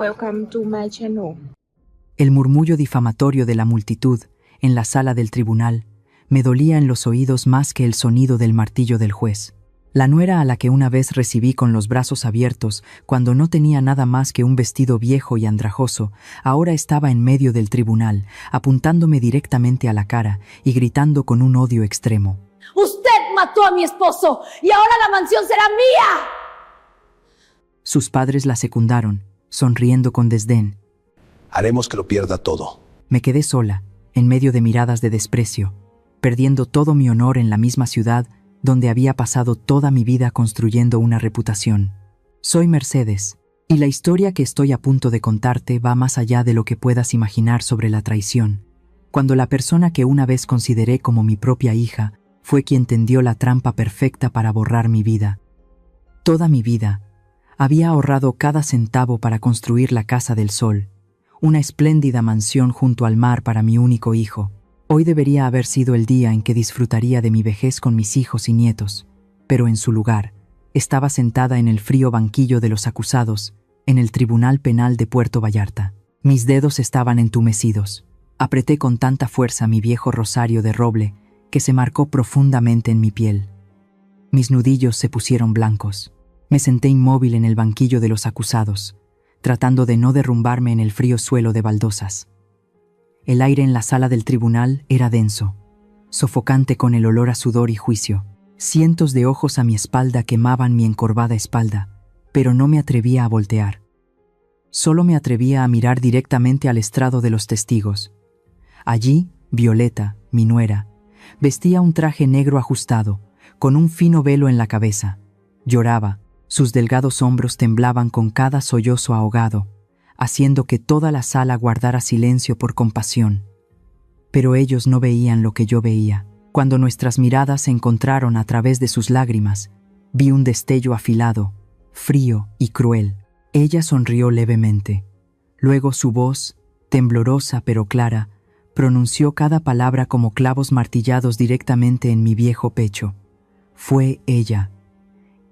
Welcome to my channel. El murmullo difamatorio de la multitud en la sala del tribunal me dolía en los oídos más que el sonido del martillo del juez. La nuera a la que una vez recibí con los brazos abiertos cuando no tenía nada más que un vestido viejo y andrajoso, ahora estaba en medio del tribunal, apuntándome directamente a la cara y gritando con un odio extremo. ¡Usted mató a mi esposo y ahora la mansión será mía! Sus padres la secundaron, sonriendo con desdén. Haremos que lo pierda todo. Me quedé sola, en medio de miradas de desprecio, perdiendo todo mi honor en la misma ciudad donde había pasado toda mi vida construyendo una reputación. Soy Mercedes, y la historia que estoy a punto de contarte va más allá de lo que puedas imaginar sobre la traición. Cuando la persona que una vez consideré como mi propia hija fue quien tendió la trampa perfecta para borrar mi vida. Toda mi vida, había ahorrado cada centavo para construir la Casa del Sol, una espléndida mansión junto al mar para mi único hijo. Hoy debería haber sido el día en que disfrutaría de mi vejez con mis hijos y nietos, pero en su lugar, estaba sentada en el frío banquillo de los acusados, en el Tribunal Penal de Puerto Vallarta. Mis dedos estaban entumecidos. Apreté con tanta fuerza mi viejo rosario de roble que se marcó profundamente en mi piel. Mis nudillos se pusieron blancos. Me senté inmóvil en el banquillo de los acusados, tratando de no derrumbarme en el frío suelo de baldosas. El aire en la sala del tribunal era denso, sofocante con el olor a sudor y juicio. Cientos de ojos a mi espalda quemaban mi encorvada espalda, pero no me atrevía a voltear. Solo me atrevía a mirar directamente al estrado de los testigos. Allí, Violeta, mi nuera, vestía un traje negro ajustado, con un fino velo en la cabeza. Lloraba, sus delgados hombros temblaban con cada sollozo ahogado, haciendo que toda la sala guardara silencio por compasión. Pero ellos no veían lo que yo veía. Cuando nuestras miradas se encontraron a través de sus lágrimas, vi un destello afilado, frío y cruel. Ella sonrió levemente. Luego su voz, temblorosa pero clara, pronunció cada palabra como clavos martillados directamente en mi viejo pecho. Fue ella.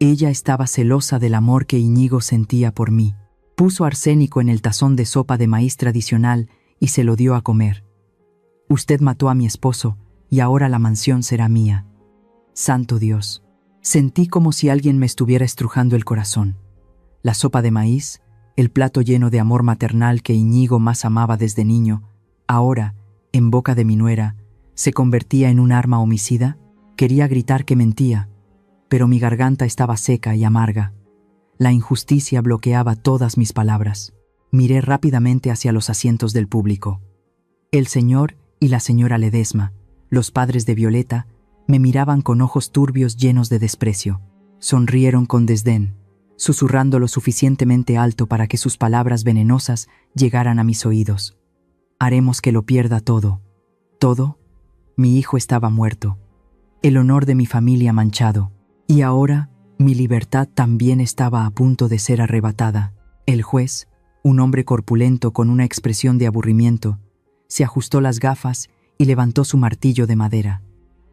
Ella estaba celosa del amor que Íñigo sentía por mí. Puso arsénico en el tazón de sopa de maíz tradicional y se lo dio a comer. Usted mató a mi esposo y ahora la mansión será mía. Santo Dios. Sentí como si alguien me estuviera estrujando el corazón. La sopa de maíz, el plato lleno de amor maternal que Íñigo más amaba desde niño, ahora, en boca de mi nuera, se convertía en un arma homicida. Quería gritar que mentía, pero mi garganta estaba seca y amarga. La injusticia bloqueaba todas mis palabras. Miré rápidamente hacia los asientos del público. El señor y la señora Ledesma, los padres de Violeta, me miraban con ojos turbios llenos de desprecio. Sonrieron con desdén, susurrando lo suficientemente alto para que sus palabras venenosas llegaran a mis oídos. Haremos que lo pierda todo. ¿Todo? Mi hijo estaba muerto. El honor de mi familia manchado. Y ahora, mi libertad también estaba a punto de ser arrebatada. El juez, un hombre corpulento con una expresión de aburrimiento, se ajustó las gafas y levantó su martillo de madera.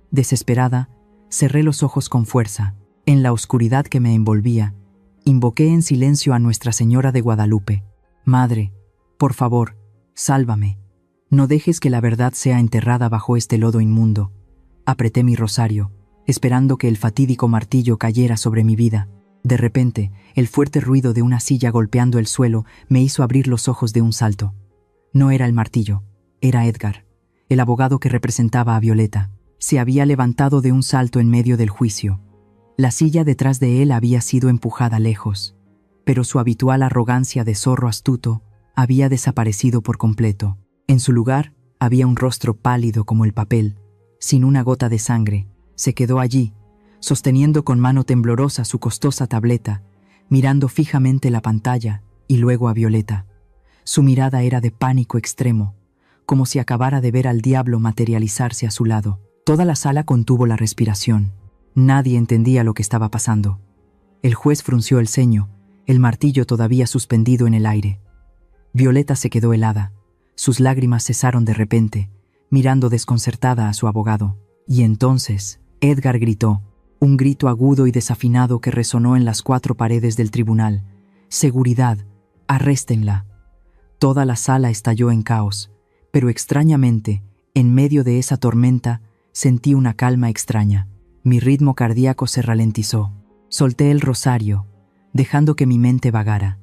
Desesperada, cerré los ojos con fuerza. En la oscuridad que me envolvía, invoqué en silencio a Nuestra Señora de Guadalupe. Madre, por favor, sálvame. No dejes que la verdad sea enterrada bajo este lodo inmundo. Apreté mi rosario, esperando que el fatídico martillo cayera sobre mi vida. De repente, el fuerte ruido de una silla golpeando el suelo me hizo abrir los ojos de un salto. No era el martillo, era Edgar, el abogado que representaba a Violeta. Se había levantado de un salto en medio del juicio. La silla detrás de él había sido empujada lejos, pero su habitual arrogancia de zorro astuto había desaparecido por completo. En su lugar, había un rostro pálido como el papel, sin una gota de sangre. Se quedó allí, sosteniendo con mano temblorosa su costosa tableta, mirando fijamente la pantalla y luego a Violeta. Su mirada era de pánico extremo, como si acabara de ver al diablo materializarse a su lado. Toda la sala contuvo la respiración. Nadie entendía lo que estaba pasando. El juez frunció el ceño, el martillo todavía suspendido en el aire. Violeta se quedó helada. Sus lágrimas cesaron de repente, mirando desconcertada a su abogado. Y entonces, Edgar gritó, un grito agudo y desafinado que resonó en las 4 paredes del tribunal. Seguridad, Arréstenla. Toda la sala estalló en caos, pero extrañamente, en medio de esa tormenta, sentí una calma extraña. Mi ritmo cardíaco se ralentizó. Solté el rosario, dejando que mi mente vagara.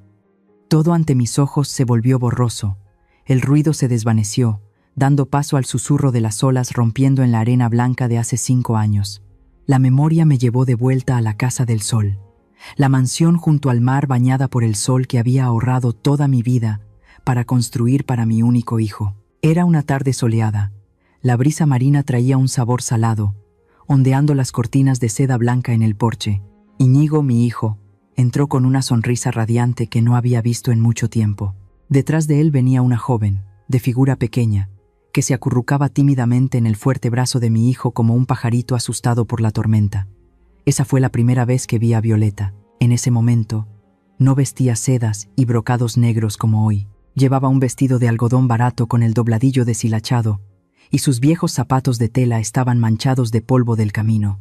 Todo ante mis ojos se volvió borroso. El ruido se desvaneció, dando paso al susurro de las olas rompiendo en la arena blanca de hace 5 años. La memoria me llevó de vuelta a la Casa del Sol, la mansión junto al mar bañada por el sol que había ahorrado toda mi vida para construir para mi único hijo. Era una tarde soleada. La brisa marina traía un sabor salado, ondeando las cortinas de seda blanca en el porche. Iñigo, mi hijo, entró con una sonrisa radiante que no había visto en mucho tiempo. Detrás de él venía una joven, de figura pequeña, que se acurrucaba tímidamente en el fuerte brazo de mi hijo como un pajarito asustado por la tormenta. Esa fue la primera vez que vi a Violeta. En ese momento, no vestía sedas y brocados negros como hoy. Llevaba un vestido de algodón barato con el dobladillo deshilachado, y sus viejos zapatos de tela estaban manchados de polvo del camino.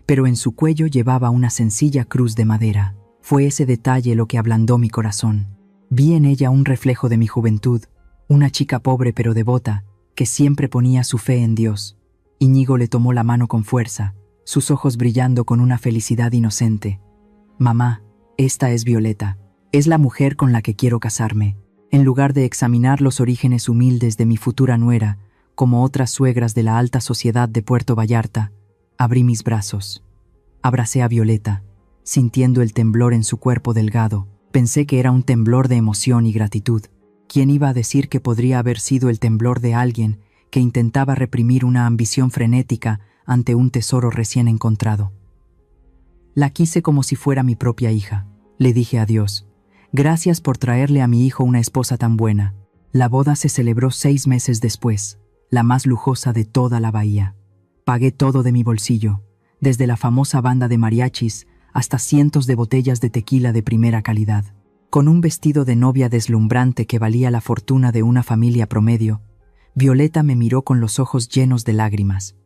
Pero en su cuello llevaba una sencilla cruz de madera. Fue ese detalle lo que ablandó mi corazón. Vi en ella un reflejo de mi juventud, una chica pobre pero devota, que siempre ponía su fe en Dios. Iñigo le tomó la mano con fuerza, sus ojos brillando con una felicidad inocente. «Mamá, esta es Violeta. Es la mujer con la que quiero casarme». En lugar de examinar los orígenes humildes de mi futura nuera, como otras suegras de la alta sociedad de Puerto Vallarta, abrí mis brazos. Abracé a Violeta, sintiendo el temblor en su cuerpo delgado. Pensé que era un temblor de emoción y gratitud. ¿Quién iba a decir que podría haber sido el temblor de alguien que intentaba reprimir una ambición frenética ante un tesoro recién encontrado? La quise como si fuera mi propia hija. Le dije adiós. Gracias por traerle a mi hijo una esposa tan buena. La boda se celebró 6 meses después, la más lujosa de toda la bahía. Pagué todo de mi bolsillo, desde la famosa banda de mariachis hasta cientos de botellas de tequila de primera calidad. Con un vestido de novia deslumbrante que valía la fortuna de una familia promedio, Violeta me miró con los ojos llenos de lágrimas.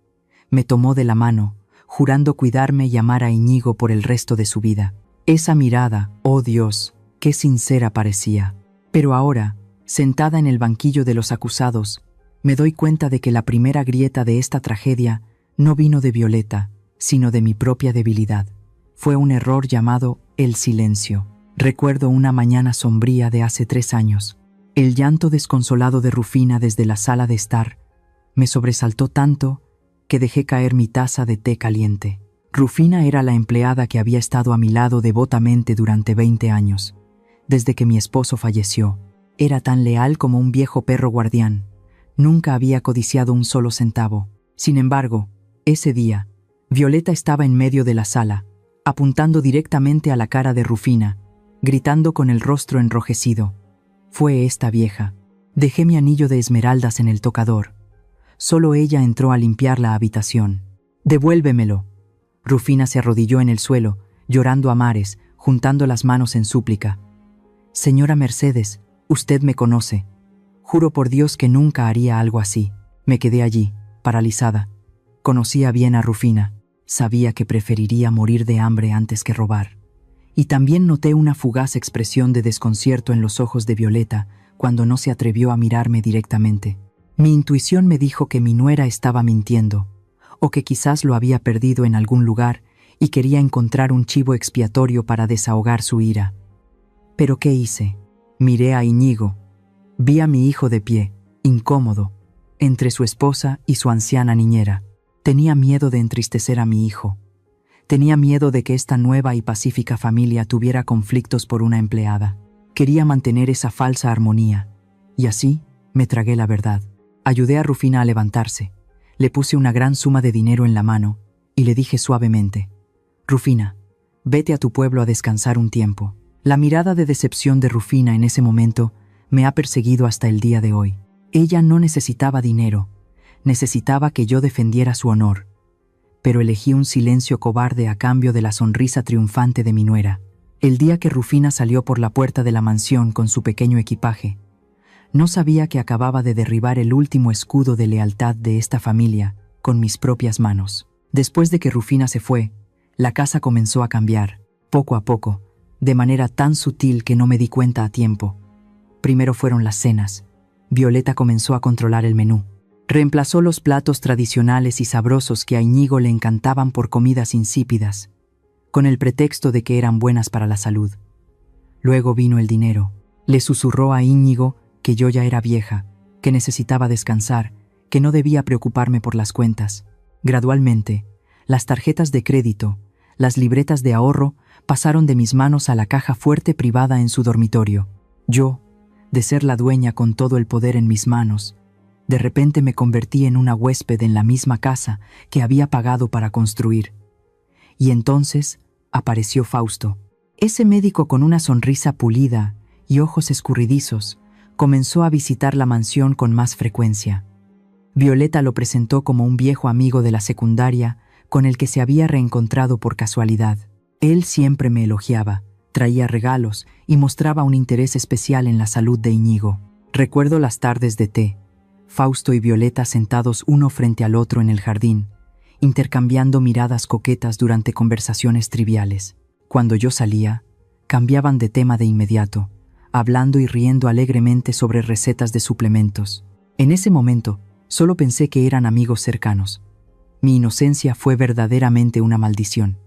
Me tomó de la mano, jurando cuidarme y amar a Iñigo por el resto de su vida. Esa mirada, oh Dios, qué sincera parecía. Pero ahora, sentada en el banquillo de los acusados, me doy cuenta de que la primera grieta de esta tragedia no vino de Violeta, sino de mi propia debilidad. Fue un error llamado el silencio. Recuerdo una mañana sombría de hace 3 años. El llanto desconsolado de Rufina desde la sala de estar me sobresaltó tanto que dejé caer mi taza de té caliente. Rufina era la empleada que había estado a mi lado devotamente durante 20 años. Desde que mi esposo falleció, era tan leal como un viejo perro guardián. Nunca había codiciado un solo centavo. Sin embargo, ese día, Violeta estaba en medio de la sala, apuntando directamente a la cara de Rufina, gritando con el rostro enrojecido. Fue esta vieja. Dejé mi anillo de esmeraldas en el tocador. Solo ella entró a limpiar la habitación. «Devuélvemelo». Rufina se arrodilló en el suelo, llorando a mares, juntando las manos en súplica. «Señora Mercedes, usted me conoce. Juro por Dios que nunca haría algo así». Me quedé allí, paralizada. Conocía bien a Rufina. Sabía que preferiría morir de hambre antes que robar. Y también noté una fugaz expresión de desconcierto en los ojos de Violeta cuando no se atrevió a mirarme directamente. Mi intuición me dijo que mi nuera estaba mintiendo, o que quizás lo había perdido en algún lugar y quería encontrar un chivo expiatorio para desahogar su ira. ¿Pero qué hice? Miré a Iñigo. Vi a mi hijo de pie, incómodo, entre su esposa y su anciana niñera. Tenía miedo de entristecer a mi hijo. Tenía miedo de que esta nueva y pacífica familia tuviera conflictos por una empleada. Quería mantener esa falsa armonía, y así me tragué la verdad. Ayudé a Rufina a levantarse. Le puse una gran suma de dinero en la mano y le dije suavemente: «Rufina, vete a tu pueblo a descansar un tiempo». La mirada de decepción de Rufina en ese momento me ha perseguido hasta el día de hoy. Ella no necesitaba dinero, necesitaba que yo defendiera su honor. Pero elegí un silencio cobarde a cambio de la sonrisa triunfante de mi nuera. El día que Rufina salió por la puerta de la mansión con su pequeño equipaje, no sabía que acababa de derribar el último escudo de lealtad de esta familia con mis propias manos. Después de que Rufina se fue, la casa comenzó a cambiar. Poco a poco, de manera tan sutil que no me di cuenta a tiempo. Primero fueron las cenas. Violeta comenzó a controlar el menú. Reemplazó los platos tradicionales y sabrosos que a Íñigo le encantaban por comidas insípidas, con el pretexto de que eran buenas para la salud. Luego vino el dinero. Le susurró a Íñigo que yo ya era vieja, que necesitaba descansar, que no debía preocuparme por las cuentas. Gradualmente, las tarjetas de crédito, las libretas de ahorro, pasaron de mis manos a la caja fuerte privada en su dormitorio. Yo, de ser la dueña con todo el poder en mis manos, de repente me convertí en una huésped en la misma casa que había pagado para construir. Y entonces apareció Fausto. Ese médico con una sonrisa pulida y ojos escurridizos comenzó a visitar la mansión con más frecuencia. Violeta lo presentó como un viejo amigo de la secundaria con el que se había reencontrado por casualidad. Él siempre me elogiaba, traía regalos y mostraba un interés especial en la salud de Íñigo. Recuerdo las tardes de té, Fausto y Violeta sentados uno frente al otro en el jardín, intercambiando miradas coquetas durante conversaciones triviales. Cuando yo salía, cambiaban de tema de inmediato, hablando y riendo alegremente sobre recetas de suplementos. En ese momento, solo pensé que eran amigos cercanos. Mi inocencia fue verdaderamente una maldición.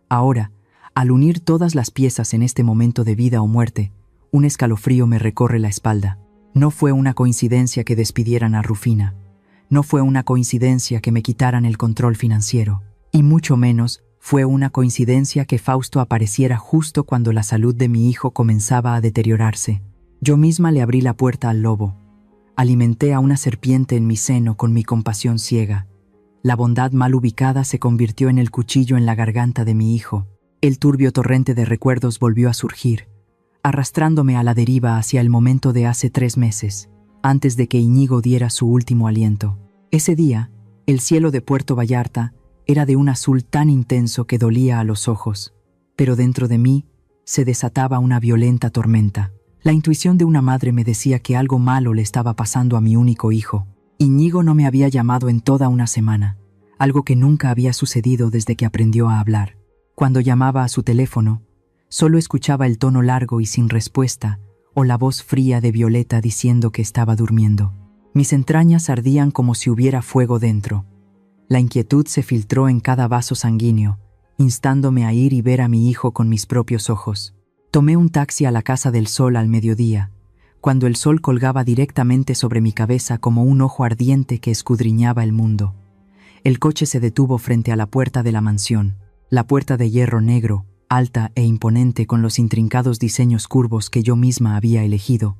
Ahora, al unir todas las piezas en este momento de vida o muerte, un escalofrío me recorre la espalda. No fue una coincidencia que despidieran a Rufina. No fue una coincidencia que me quitaran el control financiero. Y mucho menos fue una coincidencia que Fausto apareciera justo cuando la salud de mi hijo comenzaba a deteriorarse. Yo misma le abrí la puerta al lobo. Alimenté a una serpiente en mi seno con mi compasión ciega. La bondad mal ubicada se convirtió en el cuchillo en la garganta de mi hijo. El turbio torrente de recuerdos volvió a surgir, arrastrándome a la deriva hacia el momento de hace 3 meses, antes de que Íñigo diera su último aliento. Ese día, el cielo de Puerto Vallarta era de un azul tan intenso que dolía a los ojos, pero dentro de mí se desataba una violenta tormenta. La intuición de una madre me decía que algo malo le estaba pasando a mi único hijo. Íñigo no me había llamado en toda una semana, algo que nunca había sucedido desde que aprendió a hablar. Cuando llamaba a su teléfono, solo escuchaba el tono largo y sin respuesta, o la voz fría de Violeta diciendo que estaba durmiendo. Mis entrañas ardían como si hubiera fuego dentro. La inquietud se filtró en cada vaso sanguíneo, instándome a ir y ver a mi hijo con mis propios ojos. Tomé un taxi a la Casa del Sol al mediodía, cuando el sol colgaba directamente sobre mi cabeza como un ojo ardiente que escudriñaba el mundo. El coche se detuvo frente a la puerta de la mansión, la puerta de hierro negro, alta e imponente con los intrincados diseños curvos que yo misma había elegido.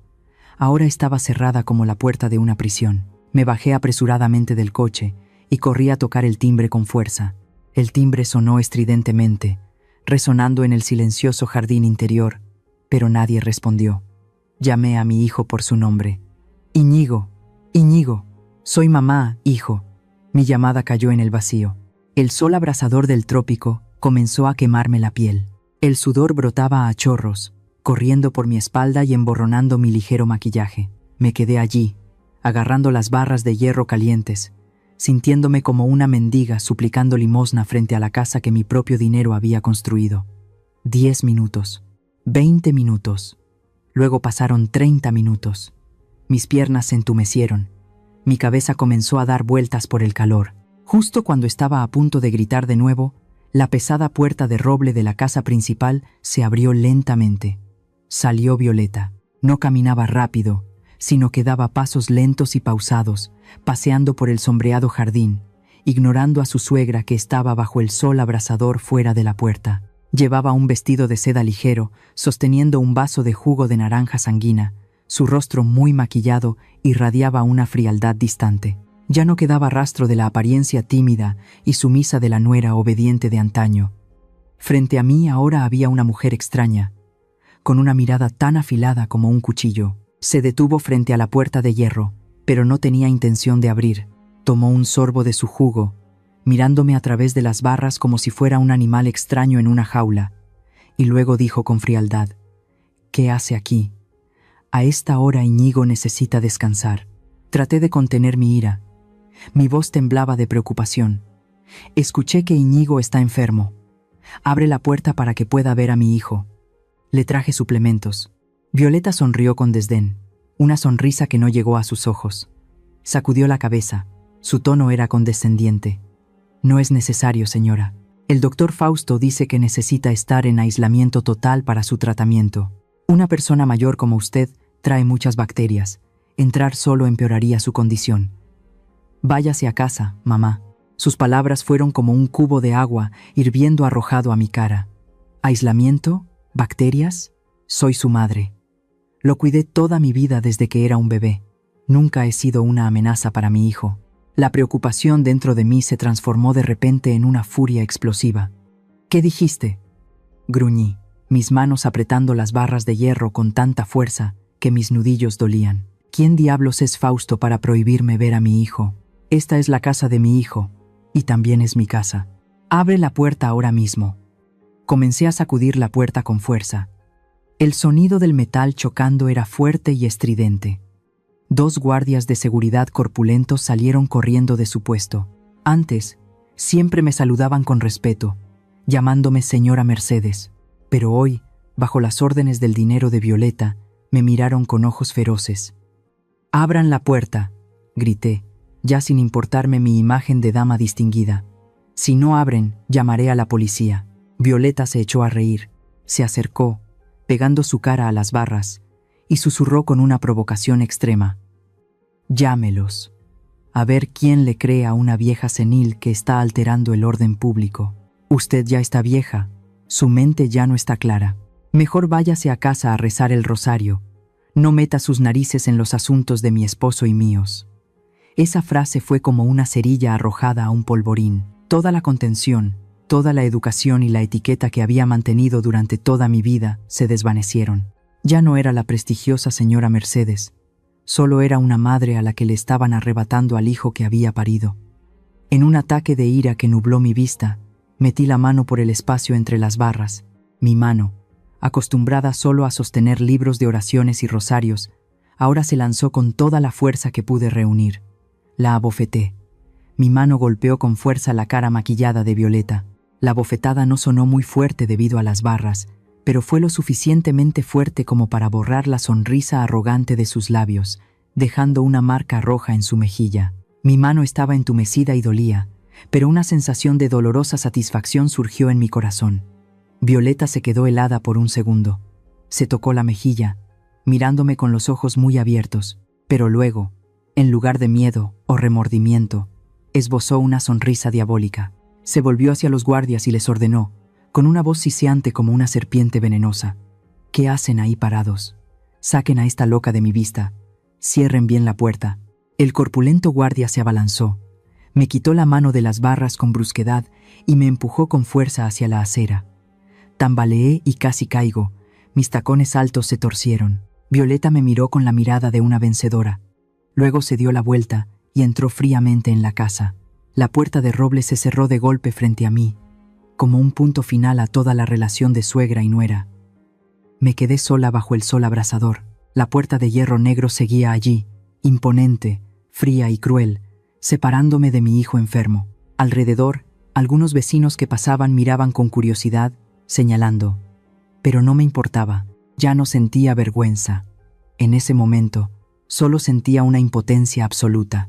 Ahora estaba cerrada como la puerta de una prisión. Me bajé apresuradamente del coche y corrí a tocar el timbre con fuerza. El timbre sonó estridentemente, resonando en el silencioso jardín interior, pero nadie respondió. Llamé a mi hijo por su nombre. Íñigo, Íñigo, soy mamá, hijo. Mi llamada cayó en el vacío. El sol abrasador del trópico comenzó a quemarme la piel. El sudor brotaba a chorros, corriendo por mi espalda y emborronando mi ligero maquillaje. Me quedé allí, agarrando las barras de hierro calientes, sintiéndome como una mendiga suplicando limosna frente a la casa que mi propio dinero había construido. 10 minutos, 20 minutos. Luego pasaron 30 minutos. Mis piernas se entumecieron. Mi cabeza comenzó a dar vueltas por el calor. Justo cuando estaba a punto de gritar de nuevo, la pesada puerta de roble de la casa principal se abrió lentamente. Salió Violeta. No caminaba rápido, sino que daba pasos lentos y pausados, paseando por el sombreado jardín, ignorando a su suegra que estaba bajo el sol abrasador fuera de la puerta. Llevaba un vestido de seda ligero, sosteniendo un vaso de jugo de naranja sanguina. Su rostro muy maquillado irradiaba una frialdad distante. Ya no quedaba rastro de la apariencia tímida y sumisa de la nuera obediente de antaño. Frente a mí ahora había una mujer extraña, con una mirada tan afilada como un cuchillo. Se detuvo frente a la puerta de hierro, pero no tenía intención de abrir. Tomó un sorbo de su jugo, mirándome a través de las barras como si fuera un animal extraño en una jaula, y luego dijo con frialdad: «¿Qué hace aquí? A esta hora Íñigo necesita descansar». Traté de contener mi ira. Mi voz temblaba de preocupación. Escuché que Íñigo está enfermo. Abre la puerta para que pueda ver a mi hijo. Le traje suplementos. Violeta sonrió con desdén, una sonrisa que no llegó a sus ojos. Sacudió la cabeza. Su tono era condescendiente. No es necesario, señora. El doctor Fausto dice que necesita estar en aislamiento total para su tratamiento. Una persona mayor como usted trae muchas bacterias. Entrar solo empeoraría su condición. Váyase a casa, mamá. Sus palabras fueron como un cubo de agua hirviendo arrojado a mi cara. ¿Aislamiento? ¿Bacterias? Soy su madre. Lo cuidé toda mi vida desde que era un bebé. Nunca he sido una amenaza para mi hijo. La preocupación dentro de mí se transformó de repente en una furia explosiva. ¿Qué dijiste? Gruñí, mis manos apretando las barras de hierro con tanta fuerza que mis nudillos dolían. ¿Quién diablos es Fausto para prohibirme ver a mi hijo? Esta es la casa de mi hijo, y también es mi casa. Abre la puerta ahora mismo. Comencé a sacudir la puerta con fuerza. El sonido del metal chocando era fuerte y estridente. 2 guardias de seguridad corpulentos salieron corriendo de su puesto. Antes, siempre me saludaban con respeto, llamándome señora Mercedes, pero hoy, bajo las órdenes del dinero de Violeta, me miraron con ojos feroces. «Abran la puerta», grité, ya sin importarme mi imagen de dama distinguida. «Si no abren, llamaré a la policía». Violeta se echó a reír, se acercó, pegando su cara a las barras, y susurró con una provocación extrema. «Llámelos. A ver quién le cree a una vieja senil que está alterando el orden público. Usted ya está vieja, su mente ya no está clara. Mejor váyase a casa a rezar el rosario. No meta sus narices en los asuntos de mi esposo y míos». Esa frase fue como una cerilla arrojada a un polvorín. Toda la contención, toda la educación y la etiqueta que había mantenido durante toda mi vida se desvanecieron. Ya no era la prestigiosa señora Mercedes, solo era una madre a la que le estaban arrebatando al hijo que había parido. En un ataque de ira que nubló mi vista, metí la mano por el espacio entre las barras. Mi mano, acostumbrada solo a sostener libros de oraciones y rosarios, ahora se lanzó con toda la fuerza que pude reunir. La abofeté. Mi mano golpeó con fuerza la cara maquillada de Violeta. La bofetada no sonó muy fuerte debido a las barras, pero fue lo suficientemente fuerte como para borrar la sonrisa arrogante de sus labios, dejando una marca roja en su mejilla. Mi mano estaba entumecida y dolía, pero una sensación de dolorosa satisfacción surgió en mi corazón. Violeta se quedó helada por un segundo. Se tocó la mejilla, mirándome con los ojos muy abiertos, pero luego, en lugar de miedo o remordimiento, esbozó una sonrisa diabólica. Se volvió hacia los guardias y les ordenó, con una voz siseante como una serpiente venenosa: «¿Qué hacen ahí parados? Saquen a esta loca de mi vista. Cierren bien la puerta». El corpulento guardia se abalanzó, me quitó la mano de las barras con brusquedad y me empujó con fuerza hacia la acera. Tambaleé y casi caigo, mis tacones altos se torcieron. Violeta me miró con la mirada de una vencedora. Luego se dio la vuelta y entró fríamente en la casa. La puerta de roble se cerró de golpe frente a mí, como un punto final a toda la relación de suegra y nuera. Me quedé sola bajo el sol abrasador. La puerta de hierro negro seguía allí, imponente, fría y cruel, separándome de mi hijo enfermo. Alrededor, algunos vecinos que pasaban miraban con curiosidad, señalando. Pero no me importaba, ya no sentía vergüenza. En ese momento, solo sentía una impotencia absoluta.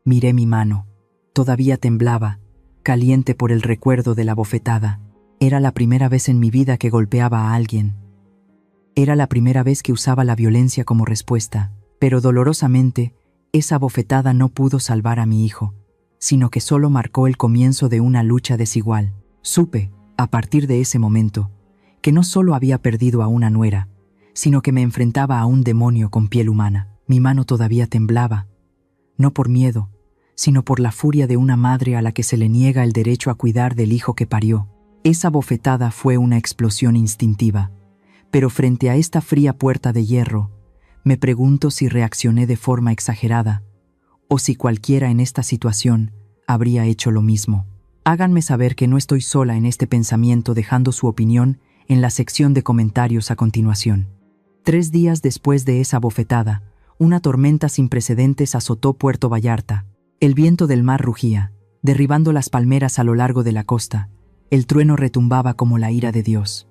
Miré mi mano. Todavía temblaba, caliente por el recuerdo de la bofetada. Era la primera vez en mi vida que golpeaba a alguien. Era la primera vez que usaba la violencia como respuesta, pero dolorosamente, esa bofetada no pudo salvar a mi hijo, sino que solo marcó el comienzo de una lucha desigual. Supe, a partir de ese momento, que no solo había perdido a una nuera, sino que me enfrentaba a un demonio con piel humana. Mi mano todavía temblaba, no por miedo, sino por la furia de una madre a la que se le niega el derecho a cuidar del hijo que parió. Esa bofetada fue una explosión instintiva, pero frente a esta fría puerta de hierro, me pregunto si reaccioné de forma exagerada, o si cualquiera en esta situación habría hecho lo mismo. Háganme saber que no estoy sola en este pensamiento, dejando su opinión en la sección de comentarios a continuación. 3 días después de esa bofetada, una tormenta sin precedentes azotó Puerto Vallarta. El viento del mar rugía, derribando las palmeras a lo largo de la costa. El trueno retumbaba como la ira de Dios.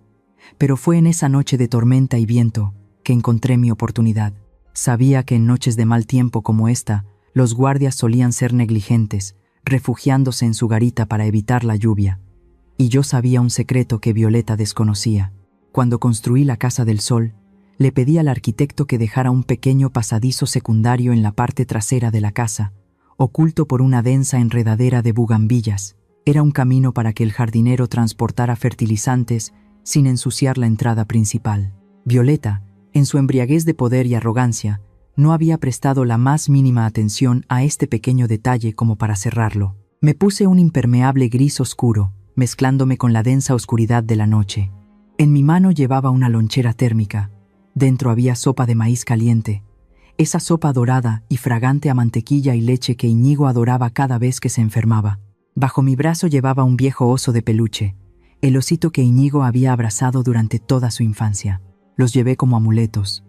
Pero fue en esa noche de tormenta y viento que encontré mi oportunidad. Sabía que en noches de mal tiempo como esta, los guardias solían ser negligentes, refugiándose en su garita para evitar la lluvia. Y yo sabía un secreto que Violeta desconocía. Cuando construí la Casa del Sol, le pedí al arquitecto que dejara un pequeño pasadizo secundario en la parte trasera de la casa, oculto por una densa enredadera de bugambillas. Era un camino para que el jardinero transportara fertilizantes sin ensuciar la entrada principal. Violeta, en su embriaguez de poder y arrogancia, no había prestado la más mínima atención a este pequeño detalle como para cerrarlo. Me puse un impermeable gris oscuro, mezclándome con la densa oscuridad de la noche. En mi mano llevaba una lonchera térmica. Dentro había sopa de maíz caliente, esa sopa dorada y fragante a mantequilla y leche que Íñigo adoraba cada vez que se enfermaba. Bajo mi brazo llevaba un viejo oso de peluche, el osito que Íñigo había abrazado durante toda su infancia. Los llevé como amuletos,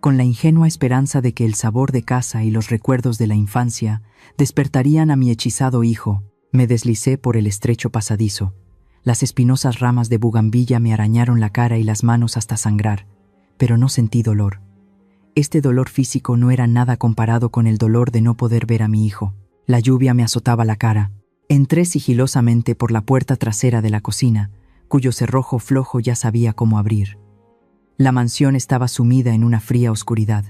con la ingenua esperanza de que el sabor de casa y los recuerdos de la infancia despertarían a mi hechizado hijo. Me deslicé por el estrecho pasadizo. Las espinosas ramas de bugambilla me arañaron la cara y las manos hasta sangrar, pero no sentí dolor. Este dolor físico no era nada comparado con el dolor de no poder ver a mi hijo. La lluvia me azotaba la cara. Entré sigilosamente por la puerta trasera de la cocina, cuyo cerrojo flojo ya sabía cómo abrir. La mansión estaba sumida en una fría oscuridad.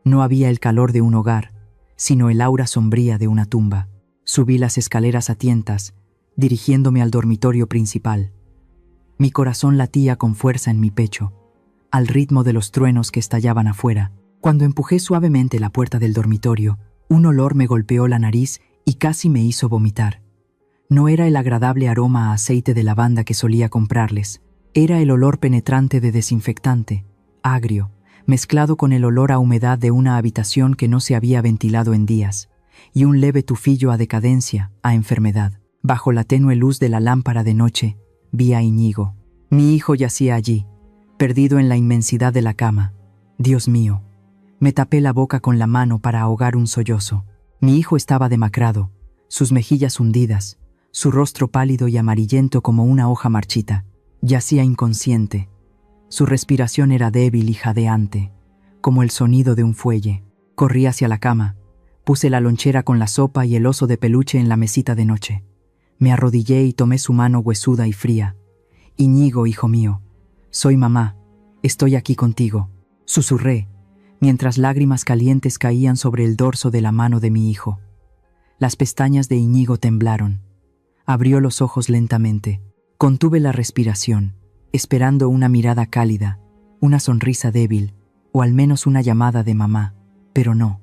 No había el calor de un hogar, sino el aura sombría de una tumba. Subí las escaleras a tientas, dirigiéndome al dormitorio principal. Mi corazón latía con fuerza en mi pecho, al ritmo de los truenos que estallaban afuera. Cuando empujé suavemente la puerta del dormitorio, un olor me golpeó la nariz y casi me hizo vomitar. No era el agradable aroma a aceite de lavanda que solía comprarles. Era el olor penetrante de desinfectante, agrio, mezclado con el olor a humedad de una habitación que no se había ventilado en días, y un leve tufillo a decadencia, a enfermedad. Bajo la tenue luz de la lámpara de noche, vi a Íñigo. Mi hijo yacía allí, perdido en la inmensidad de la cama. Dios mío, me tapé la boca con la mano para ahogar un sollozo. Mi hijo estaba demacrado, sus mejillas hundidas, su rostro pálido y amarillento como una hoja marchita. Yacía inconsciente. Su respiración era débil y jadeante, como el sonido de un fuelle. Corrí hacia la cama, puse la lonchera con la sopa y el oso de peluche en la mesita de noche. Me arrodillé y tomé su mano huesuda y fría. Íñigo, hijo mío, soy mamá, estoy aquí contigo, susurré, mientras lágrimas calientes caían sobre el dorso de la mano de mi hijo. Las pestañas de Íñigo temblaron. Abrió los ojos lentamente. Contuve la respiración, esperando una mirada cálida, una sonrisa débil, o al menos una llamada de mamá, pero no.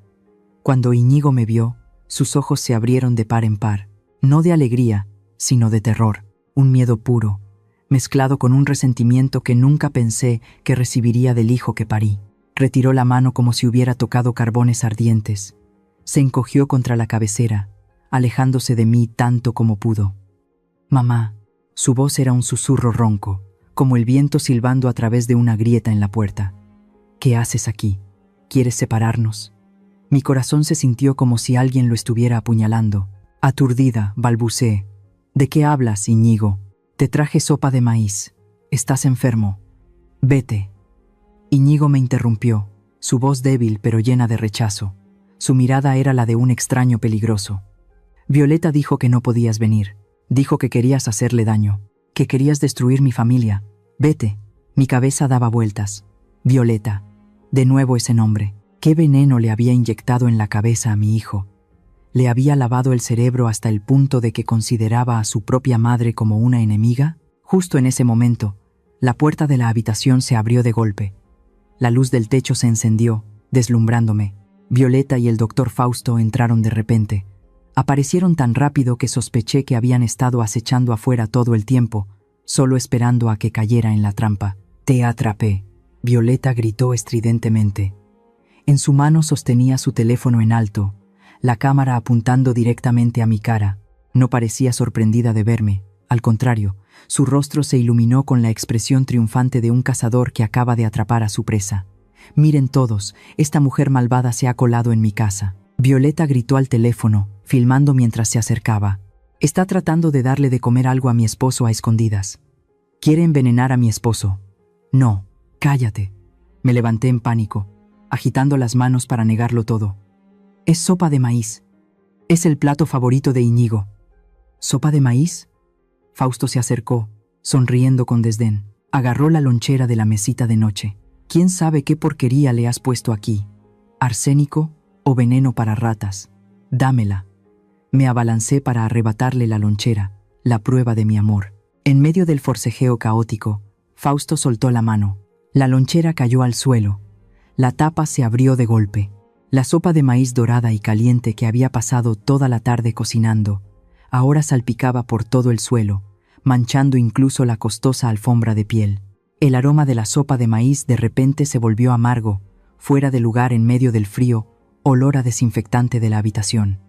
Cuando Íñigo me vio, sus ojos se abrieron de par en par, no de alegría, sino de terror, un miedo puro, mezclado con un resentimiento que nunca pensé que recibiría del hijo que parí. Retiró la mano como si hubiera tocado carbones ardientes. Se encogió contra la cabecera, alejándose de mí tanto como pudo. Mamá. Su voz era un susurro ronco, como el viento silbando a través de una grieta en la puerta. ¿Qué haces aquí? ¿Quieres separarnos? Mi corazón se sintió como si alguien lo estuviera apuñalando. Aturdida, balbuceé. ¿De qué hablas, Íñigo? Te traje sopa de maíz. Estás enfermo. Vete. Íñigo me interrumpió, su voz débil pero llena de rechazo. Su mirada era la de un extraño peligroso. Violeta dijo que no podías venir. Dijo que querías hacerle daño, que querías destruir mi familia. Vete. Mi cabeza daba vueltas. Violeta. De nuevo ese nombre. ¿Qué veneno le había inyectado en la cabeza a mi hijo? ¿Le había lavado el cerebro hasta el punto de que consideraba a su propia madre como una enemiga? Justo en ese momento, la puerta de la habitación se abrió de golpe. La luz del techo se encendió, deslumbrándome. Violeta y el doctor Fausto entraron de repente. Aparecieron tan rápido que sospeché que habían estado acechando afuera todo el tiempo, solo esperando a que cayera en la trampa. «Te atrapé», Violeta gritó estridentemente. En su mano sostenía su teléfono en alto, la cámara apuntando directamente a mi cara. No parecía sorprendida de verme, al contrario, su rostro se iluminó con la expresión triunfante de un cazador que acaba de atrapar a su presa. «Miren todos, esta mujer malvada se ha colado en mi casa». Violeta gritó al teléfono, filmando mientras se acercaba. «Está tratando de darle de comer algo a mi esposo a escondidas». Quiere envenenar a mi esposo. No, cállate. Me levanté en pánico, agitando las manos para negarlo todo. Es sopa de maíz. Es el plato favorito de Íñigo. ¿Sopa de maíz? Fausto se acercó, sonriendo con desdén. Agarró la lonchera de la mesita de noche. ¿Quién sabe qué porquería le has puesto aquí? ¿Arsénico o veneno para ratas? Dámela. Me abalancé para arrebatarle la lonchera, la prueba de mi amor. En medio del forcejeo caótico, Fausto soltó la mano. La lonchera cayó al suelo. La tapa se abrió de golpe. La sopa de maíz dorada y caliente que había pasado toda la tarde cocinando, ahora salpicaba por todo el suelo, manchando incluso la costosa alfombra de piel. El aroma de la sopa de maíz de repente se volvió amargo, fuera de lugar en medio del frío olor a desinfectante de la habitación.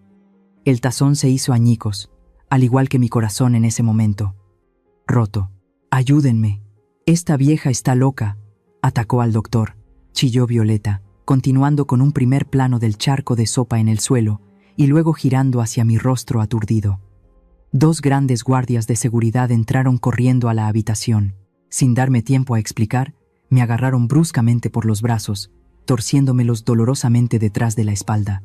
El tazón se hizo añicos, al igual que mi corazón en ese momento. Roto. «Ayúdenme. Esta vieja está loca», atacó al doctor. Chilló Violeta, continuando con un primer plano del charco de sopa en el suelo y luego girando hacia mi rostro aturdido. 2 grandes guardias de seguridad entraron corriendo a la habitación. Sin darme tiempo a explicar, me agarraron bruscamente por los brazos, torciéndomelos dolorosamente detrás de la espalda.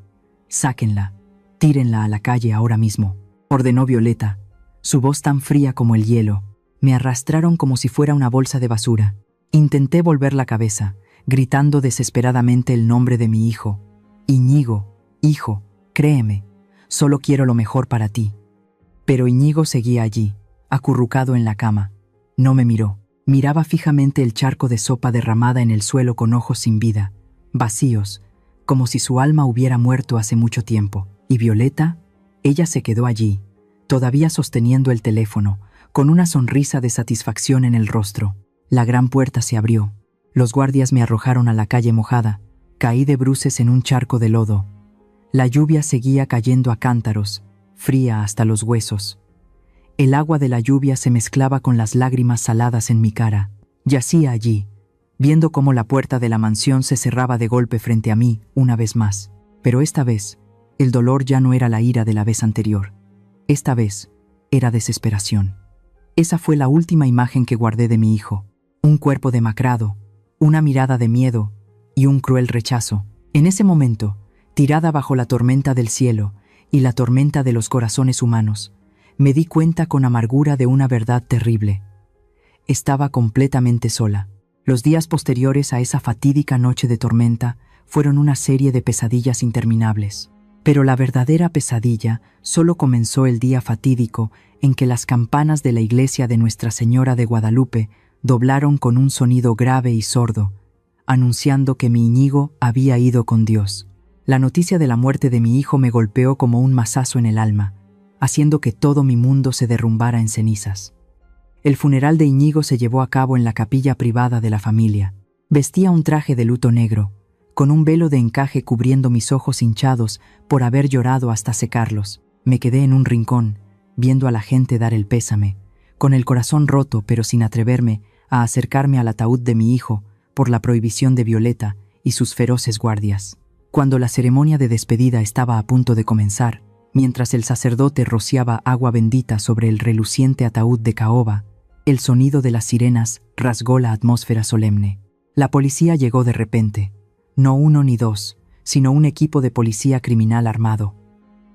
«Sáquenla. Tírenla a la calle ahora mismo», ordenó Violeta, su voz tan fría como el hielo. Me arrastraron como si fuera una bolsa de basura. Intenté volver la cabeza, gritando desesperadamente el nombre de mi hijo. «Íñigo, hijo, créeme, solo quiero lo mejor para ti». Pero Íñigo seguía allí, acurrucado en la cama. No me miró. Miraba fijamente el charco de sopa derramada en el suelo con ojos sin vida, vacíos, como si su alma hubiera muerto hace mucho tiempo. ¿Y Violeta? Ella se quedó allí, todavía sosteniendo el teléfono, con una sonrisa de satisfacción en el rostro. La gran puerta se abrió. Los guardias me arrojaron a la calle mojada. Caí de bruces en un charco de lodo. La lluvia seguía cayendo a cántaros, fría hasta los huesos. El agua de la lluvia se mezclaba con las lágrimas saladas en mi cara. Yacía allí, viendo cómo la puerta de la mansión se cerraba de golpe frente a mí una vez más. Pero esta vez, el dolor ya no era la ira de la vez anterior. Esta vez, era desesperación. Esa fue la última imagen que guardé de mi hijo. Un cuerpo demacrado, una mirada de miedo y un cruel rechazo. En ese momento, tirada bajo la tormenta del cielo y la tormenta de los corazones humanos, me di cuenta con amargura de una verdad terrible. Estaba completamente sola. Los días posteriores a esa fatídica noche de tormenta fueron una serie de pesadillas interminables. Pero la verdadera pesadilla solo comenzó el día fatídico en que las campanas de la iglesia de Nuestra Señora de Guadalupe doblaron con un sonido grave y sordo, anunciando que mi Íñigo había ido con Dios. La noticia de la muerte de mi hijo me golpeó como un mazazo en el alma, haciendo que todo mi mundo se derrumbara en cenizas. El funeral de Íñigo se llevó a cabo en la capilla privada de la familia. Vestía un traje de luto negro, con un velo de encaje cubriendo mis ojos hinchados por haber llorado hasta secarlos. Me quedé en un rincón, viendo a la gente dar el pésame, con el corazón roto pero sin atreverme a acercarme al ataúd de mi hijo por la prohibición de Violeta y sus feroces guardias. Cuando la ceremonia de despedida estaba a punto de comenzar, mientras el sacerdote rociaba agua bendita sobre el reluciente ataúd de caoba, el sonido de las sirenas rasgó la atmósfera solemne. La policía llegó de repente. No 1 ni 2, sino un equipo de policía criminal armado.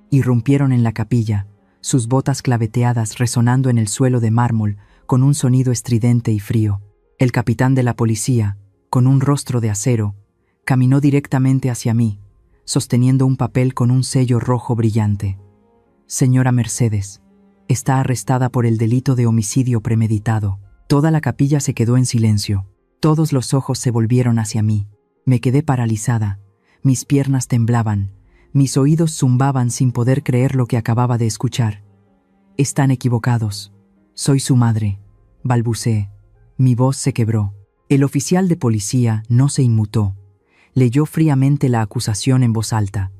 Irrumpieron en la capilla, sus botas claveteadas resonando en el suelo de mármol con un sonido estridente y frío. El capitán de la policía, con un rostro de acero, caminó directamente hacia mí, sosteniendo un papel con un sello rojo brillante. «Señora Mercedes, está arrestada por el delito de homicidio premeditado». Toda la capilla se quedó en silencio. Todos los ojos se volvieron hacia mí. Me quedé paralizada. Mis piernas temblaban. Mis oídos zumbaban sin poder creer lo que acababa de escuchar. «Están equivocados. Soy su madre», balbuceé. Mi voz se quebró. El oficial de policía no se inmutó. Leyó fríamente la acusación en voz alta.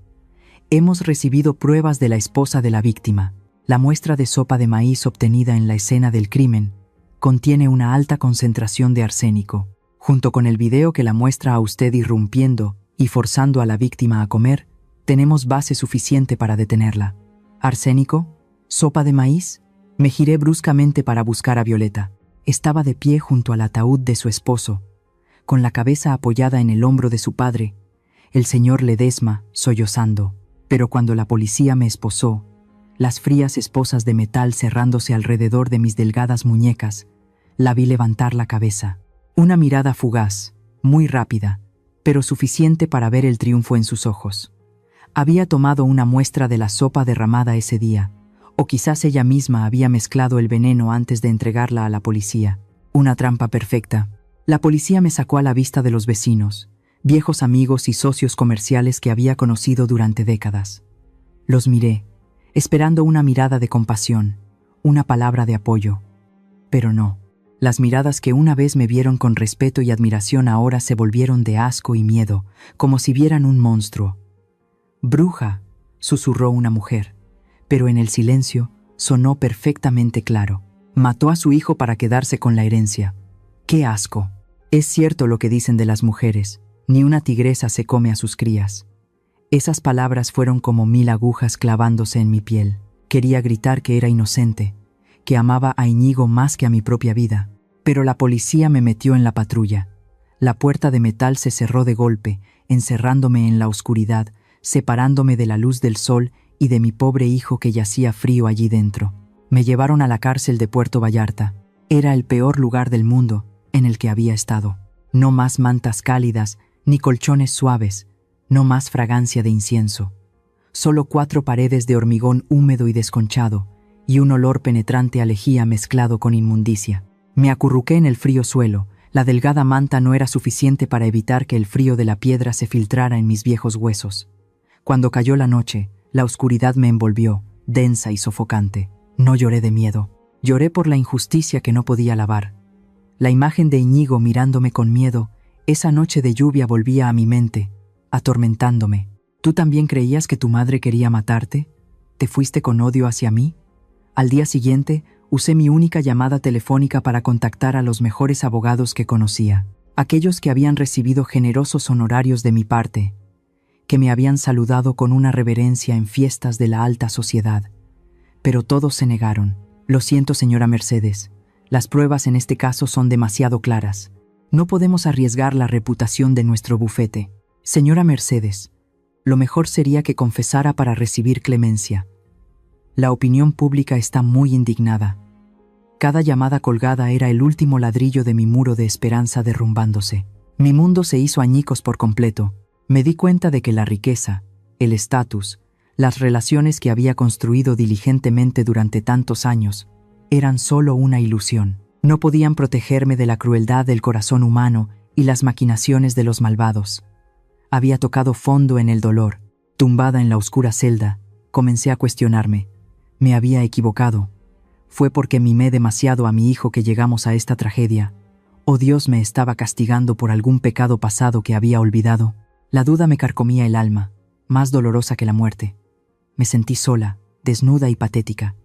«Hemos recibido pruebas de la esposa de la víctima. La muestra de sopa de maíz obtenida en la escena del crimen contiene una alta concentración de arsénico. Junto con el video que la muestra a usted irrumpiendo y forzando a la víctima a comer, tenemos base suficiente para detenerla». «¿Arsénico? ¿Sopa de maíz?». Me giré bruscamente para buscar a Violeta. estaba de pie junto al ataúd de su esposo, con la cabeza apoyada en el hombro de su padre, el señor Ledesma sollozando. Pero cuando la policía me esposó, las frías esposas de metal cerrándose alrededor de mis delgadas muñecas, la vi levantar la cabeza. Una mirada fugaz, muy rápida, pero suficiente para ver el triunfo en sus ojos. Había tomado una muestra de la sopa derramada ese día, o quizás ella misma había mezclado el veneno antes de entregarla a la policía. Una trampa perfecta. La policía me sacó a la vista de los vecinos, viejos amigos y socios comerciales que había conocido durante décadas. Los miré, esperando una mirada de compasión, una palabra de apoyo. Pero no. Las miradas que una vez me vieron con respeto y admiración ahora se volvieron de asco y miedo, como si vieran un monstruo. «Bruja», susurró una mujer, pero en el silencio sonó perfectamente claro. «Mató a su hijo para quedarse con la herencia. ¡Qué asco!». Es cierto lo que dicen de las mujeres, ni una tigresa se come a sus crías. Esas palabras fueron como 1000 agujas clavándose en mi piel. Quería gritar que era inocente, que amaba a Íñigo más que a mi propia vida. Pero la policía me metió en la patrulla. La puerta de metal se cerró de golpe, encerrándome en la oscuridad, separándome de la luz del sol y de mi pobre hijo que yacía frío allí dentro. Me llevaron a la cárcel de Puerto Vallarta. Era el peor lugar del mundo en el que había estado. No más mantas cálidas, ni colchones suaves, no más fragancia de incienso. Solo 4 paredes de hormigón húmedo y desconchado, y un olor penetrante a lejía mezclado con inmundicia. Me acurruqué en el frío suelo. La delgada manta no era suficiente para evitar que el frío de la piedra se filtrara en mis viejos huesos. Cuando cayó la noche, la oscuridad me envolvió, densa y sofocante. No lloré de miedo. Lloré por la injusticia que no podía lavar. La imagen de Íñigo mirándome con miedo, esa noche de lluvia volvía a mi mente, atormentándome. ¿Tú también creías que tu madre quería matarte? ¿Te fuiste con odio hacia mí? Al día siguiente, usé mi única llamada telefónica para contactar a los mejores abogados que conocía, aquellos que habían recibido generosos honorarios de mi parte, que me habían saludado con una reverencia en fiestas de la alta sociedad. Pero todos se negaron. Lo siento, señora Mercedes. Las pruebas en este caso son demasiado claras. No podemos arriesgar la reputación de nuestro bufete. Señora Mercedes, lo mejor sería que confesara para recibir clemencia. La opinión pública está muy indignada. Cada llamada colgada era el último ladrillo de mi muro de esperanza derrumbándose. Mi mundo se hizo añicos por completo. Me di cuenta de que la riqueza, el estatus, las relaciones que había construido diligentemente durante tantos años, eran solo una ilusión. No podían protegerme de la crueldad del corazón humano y las maquinaciones de los malvados. Había tocado fondo en el dolor. Tumbada en la oscura celda, comencé a cuestionarme. Me había equivocado. ¿Fue porque mimé demasiado a mi hijo que llegamos a esta tragedia? ¿O Dios me estaba castigando por algún pecado pasado que había olvidado? La duda me carcomía el alma, más dolorosa que la muerte. Me sentí sola, desnuda y patética.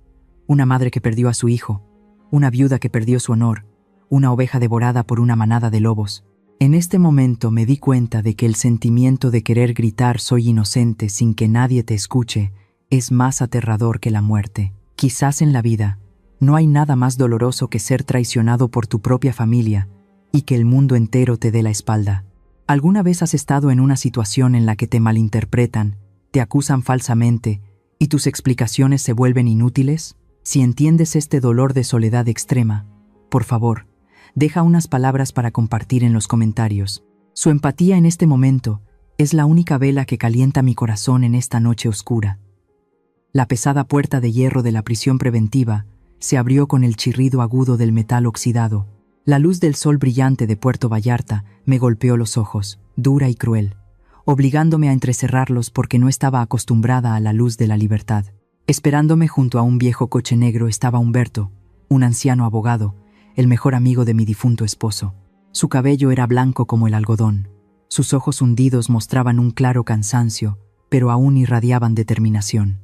Una madre que perdió a su hijo, una viuda que perdió su honor, una oveja devorada por una manada de lobos. En este momento me di cuenta de que el sentimiento de querer gritar «soy inocente» sin que nadie te escuche es más aterrador que la muerte. Quizás en la vida no hay nada más doloroso que ser traicionado por tu propia familia y que el mundo entero te dé la espalda. ¿Alguna vez has estado en una situación en la que te malinterpretan, te acusan falsamente y tus explicaciones se vuelven inútiles? Si entiendes este dolor de soledad extrema, por favor, deja unas palabras para compartir en los comentarios. Su empatía en este momento es la única vela que calienta mi corazón en esta noche oscura. La pesada puerta de hierro de la prisión preventiva se abrió con el chirrido agudo del metal oxidado. La luz del sol brillante de Puerto Vallarta me golpeó los ojos, dura y cruel, obligándome a entrecerrarlos porque no estaba acostumbrada a la luz de la libertad. Esperándome junto a un viejo coche negro estaba Humberto, un anciano abogado, el mejor amigo de mi difunto esposo. Su cabello era blanco como el algodón. Sus ojos hundidos mostraban un claro cansancio, pero aún irradiaban determinación.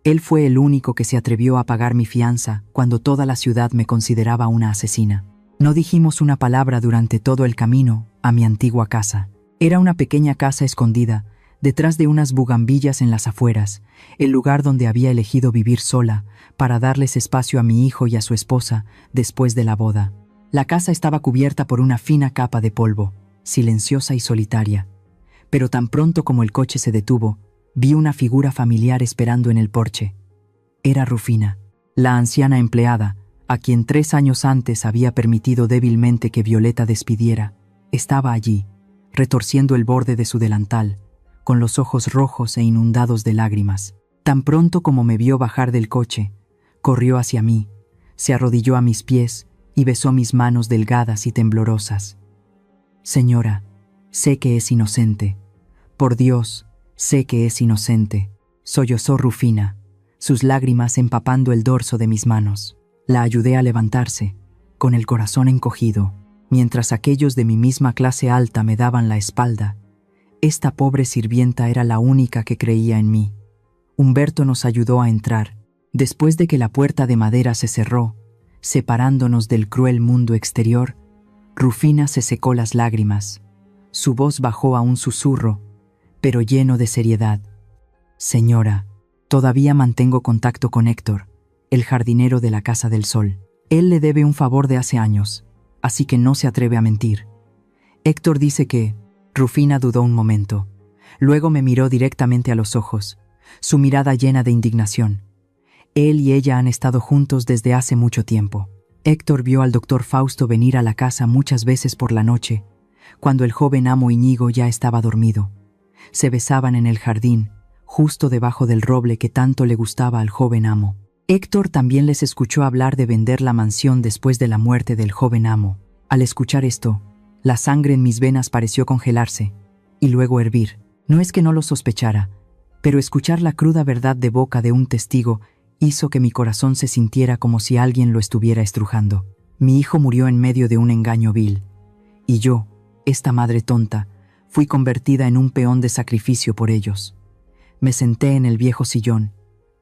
Él fue el único que se atrevió a pagar mi fianza cuando toda la ciudad me consideraba una asesina. No dijimos una palabra durante todo el camino a mi antigua casa. Era una pequeña casa escondida, detrás de unas bugambillas en las afueras, el lugar donde había elegido vivir sola, para darles espacio a mi hijo y a su esposa después de la boda. La casa estaba cubierta por una fina capa de polvo, silenciosa y solitaria. Pero tan pronto como el coche se detuvo, vi una figura familiar esperando en el porche. Era Rufina, la anciana empleada, a quien 3 años antes había permitido débilmente que Violeta despidiera. Estaba allí, retorciendo el borde de su delantal, con los ojos rojos e inundados de lágrimas. Tan pronto como me vio bajar del coche, corrió hacia mí, se arrodilló a mis pies y besó mis manos delgadas y temblorosas. Señora, sé que es inocente. Por Dios, sé que es inocente. Sollozó Rufina, sus lágrimas empapando el dorso de mis manos. La ayudé a levantarse, con el corazón encogido, mientras aquellos de mi misma clase alta me daban la espalda. Esta pobre sirvienta era la única que creía en mí. Humberto nos ayudó a entrar, después de que la puerta de madera se cerró, separándonos del cruel mundo exterior. Rufina se secó las lágrimas. Su voz bajó a un susurro, pero lleno de seriedad. Señora, todavía mantengo contacto con Héctor, el jardinero de la Casa del Sol. Él le debe un favor de hace años, así que no se atreve a mentir. Héctor dice que... Rufina dudó un momento. Luego me miró directamente a los ojos, su mirada llena de indignación. Él y ella han estado juntos desde hace mucho tiempo. Héctor vio al doctor Fausto venir a la casa muchas veces por la noche, cuando el joven amo Íñigo ya estaba dormido. Se besaban en el jardín, justo debajo del roble que tanto le gustaba al joven amo. Héctor también les escuchó hablar de vender la mansión después de la muerte del joven amo. Al escuchar esto, la sangre en mis venas pareció congelarse, y luego hervir. No es que no lo sospechara, pero escuchar la cruda verdad de boca de un testigo hizo que mi corazón se sintiera como si alguien lo estuviera estrujando. Mi hijo murió en medio de un engaño vil, y yo, esta madre tonta, fui convertida en un peón de sacrificio por ellos. Me senté en el viejo sillón,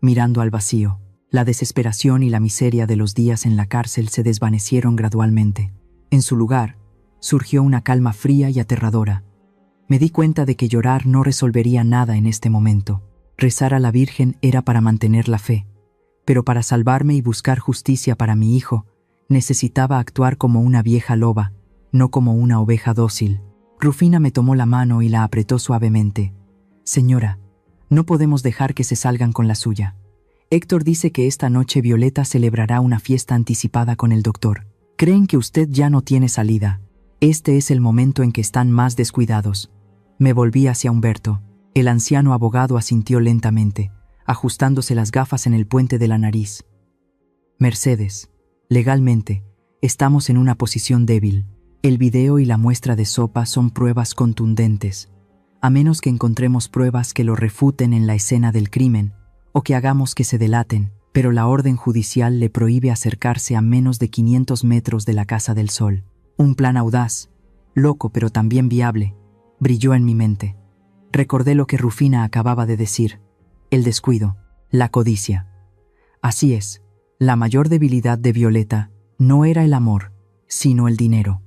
mirando al vacío. La desesperación y la miseria de los días en la cárcel se desvanecieron gradualmente. En su lugar, surgió una calma fría y aterradora. Me di cuenta de que llorar no resolvería nada en este momento. Rezar a la Virgen era para mantener la fe, pero para salvarme y buscar justicia para mi hijo, necesitaba actuar como una vieja loba, no como una oveja dócil. Rufina me tomó la mano y la apretó suavemente. Señora, no podemos dejar que se salgan con la suya. Héctor dice que esta noche Violeta celebrará una fiesta anticipada con el doctor. Creen que usted ya no tiene salida. Este es el momento en que están más descuidados. Me volví hacia Humberto. El anciano abogado asintió lentamente, ajustándose las gafas en el puente de la nariz. Mercedes, legalmente, estamos en una posición débil. El video y la muestra de sopa son pruebas contundentes, a menos que encontremos pruebas que lo refuten en la escena del crimen, o que hagamos que se delaten, pero la orden judicial le prohíbe acercarse a menos de 500 metros de la Casa del Sol. Un plan audaz, loco pero también viable, brilló en mi mente. Recordé lo que Rufina acababa de decir, el descuido, la codicia. Así es, la mayor debilidad de Violeta no era el amor, sino el dinero.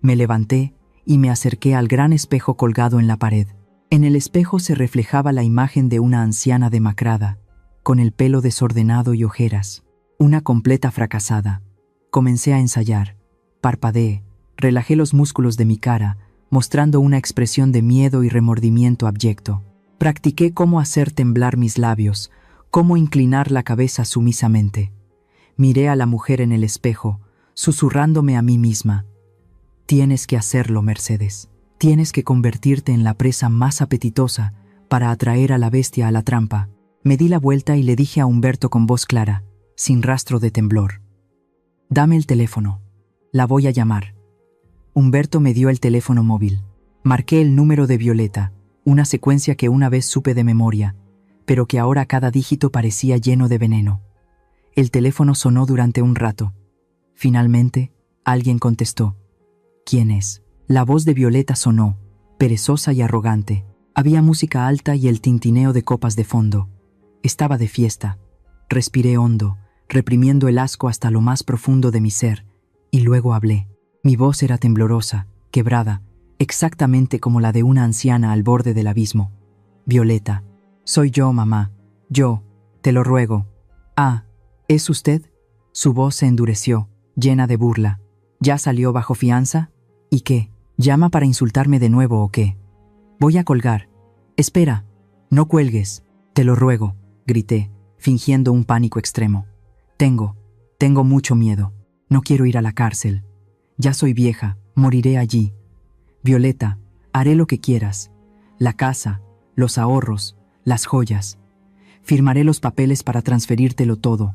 Me levanté y me acerqué al gran espejo colgado en la pared. En el espejo se reflejaba la imagen de una anciana demacrada, con el pelo desordenado y ojeras, una completa fracasada. Comencé a ensayar. Parpadeé, relajé los músculos de mi cara, mostrando una expresión de miedo y remordimiento abyecto. Practiqué cómo hacer temblar mis labios, cómo inclinar la cabeza sumisamente. Miré a la mujer en el espejo, susurrándome a mí misma. Tienes que hacerlo, Mercedes. Tienes que convertirte en la presa más apetitosa para atraer a la bestia a la trampa. Me di la vuelta y le dije a Humberto con voz clara, sin rastro de temblor. Dame el teléfono. La voy a llamar. Humberto me dio el teléfono móvil. Marqué el número de Violeta, una secuencia que una vez supe de memoria, pero que ahora cada dígito parecía lleno de veneno. El teléfono sonó durante un rato. Finalmente, alguien contestó. ¿Quién es? La voz de Violeta sonó, perezosa y arrogante. Había música alta y el tintineo de copas de fondo. Estaba de fiesta. Respiré hondo, reprimiendo el asco hasta lo más profundo de mi ser, y luego hablé. Mi voz era temblorosa, quebrada, exactamente como la de una anciana al borde del abismo. Violeta. Soy yo, mamá. Yo. Te lo ruego. Ah, ¿es usted? Su voz se endureció, llena de burla. ¿Ya salió bajo fianza? ¿Y qué? ¿Llama para insultarme de nuevo o qué? Voy a colgar. Espera, no cuelgues, te lo ruego, grité, fingiendo un pánico extremo. Tengo mucho miedo. No quiero ir a la cárcel. Ya soy vieja, moriré allí. Violeta, haré lo que quieras. La casa, los ahorros, las joyas. Firmaré los papeles para transferírtelo todo.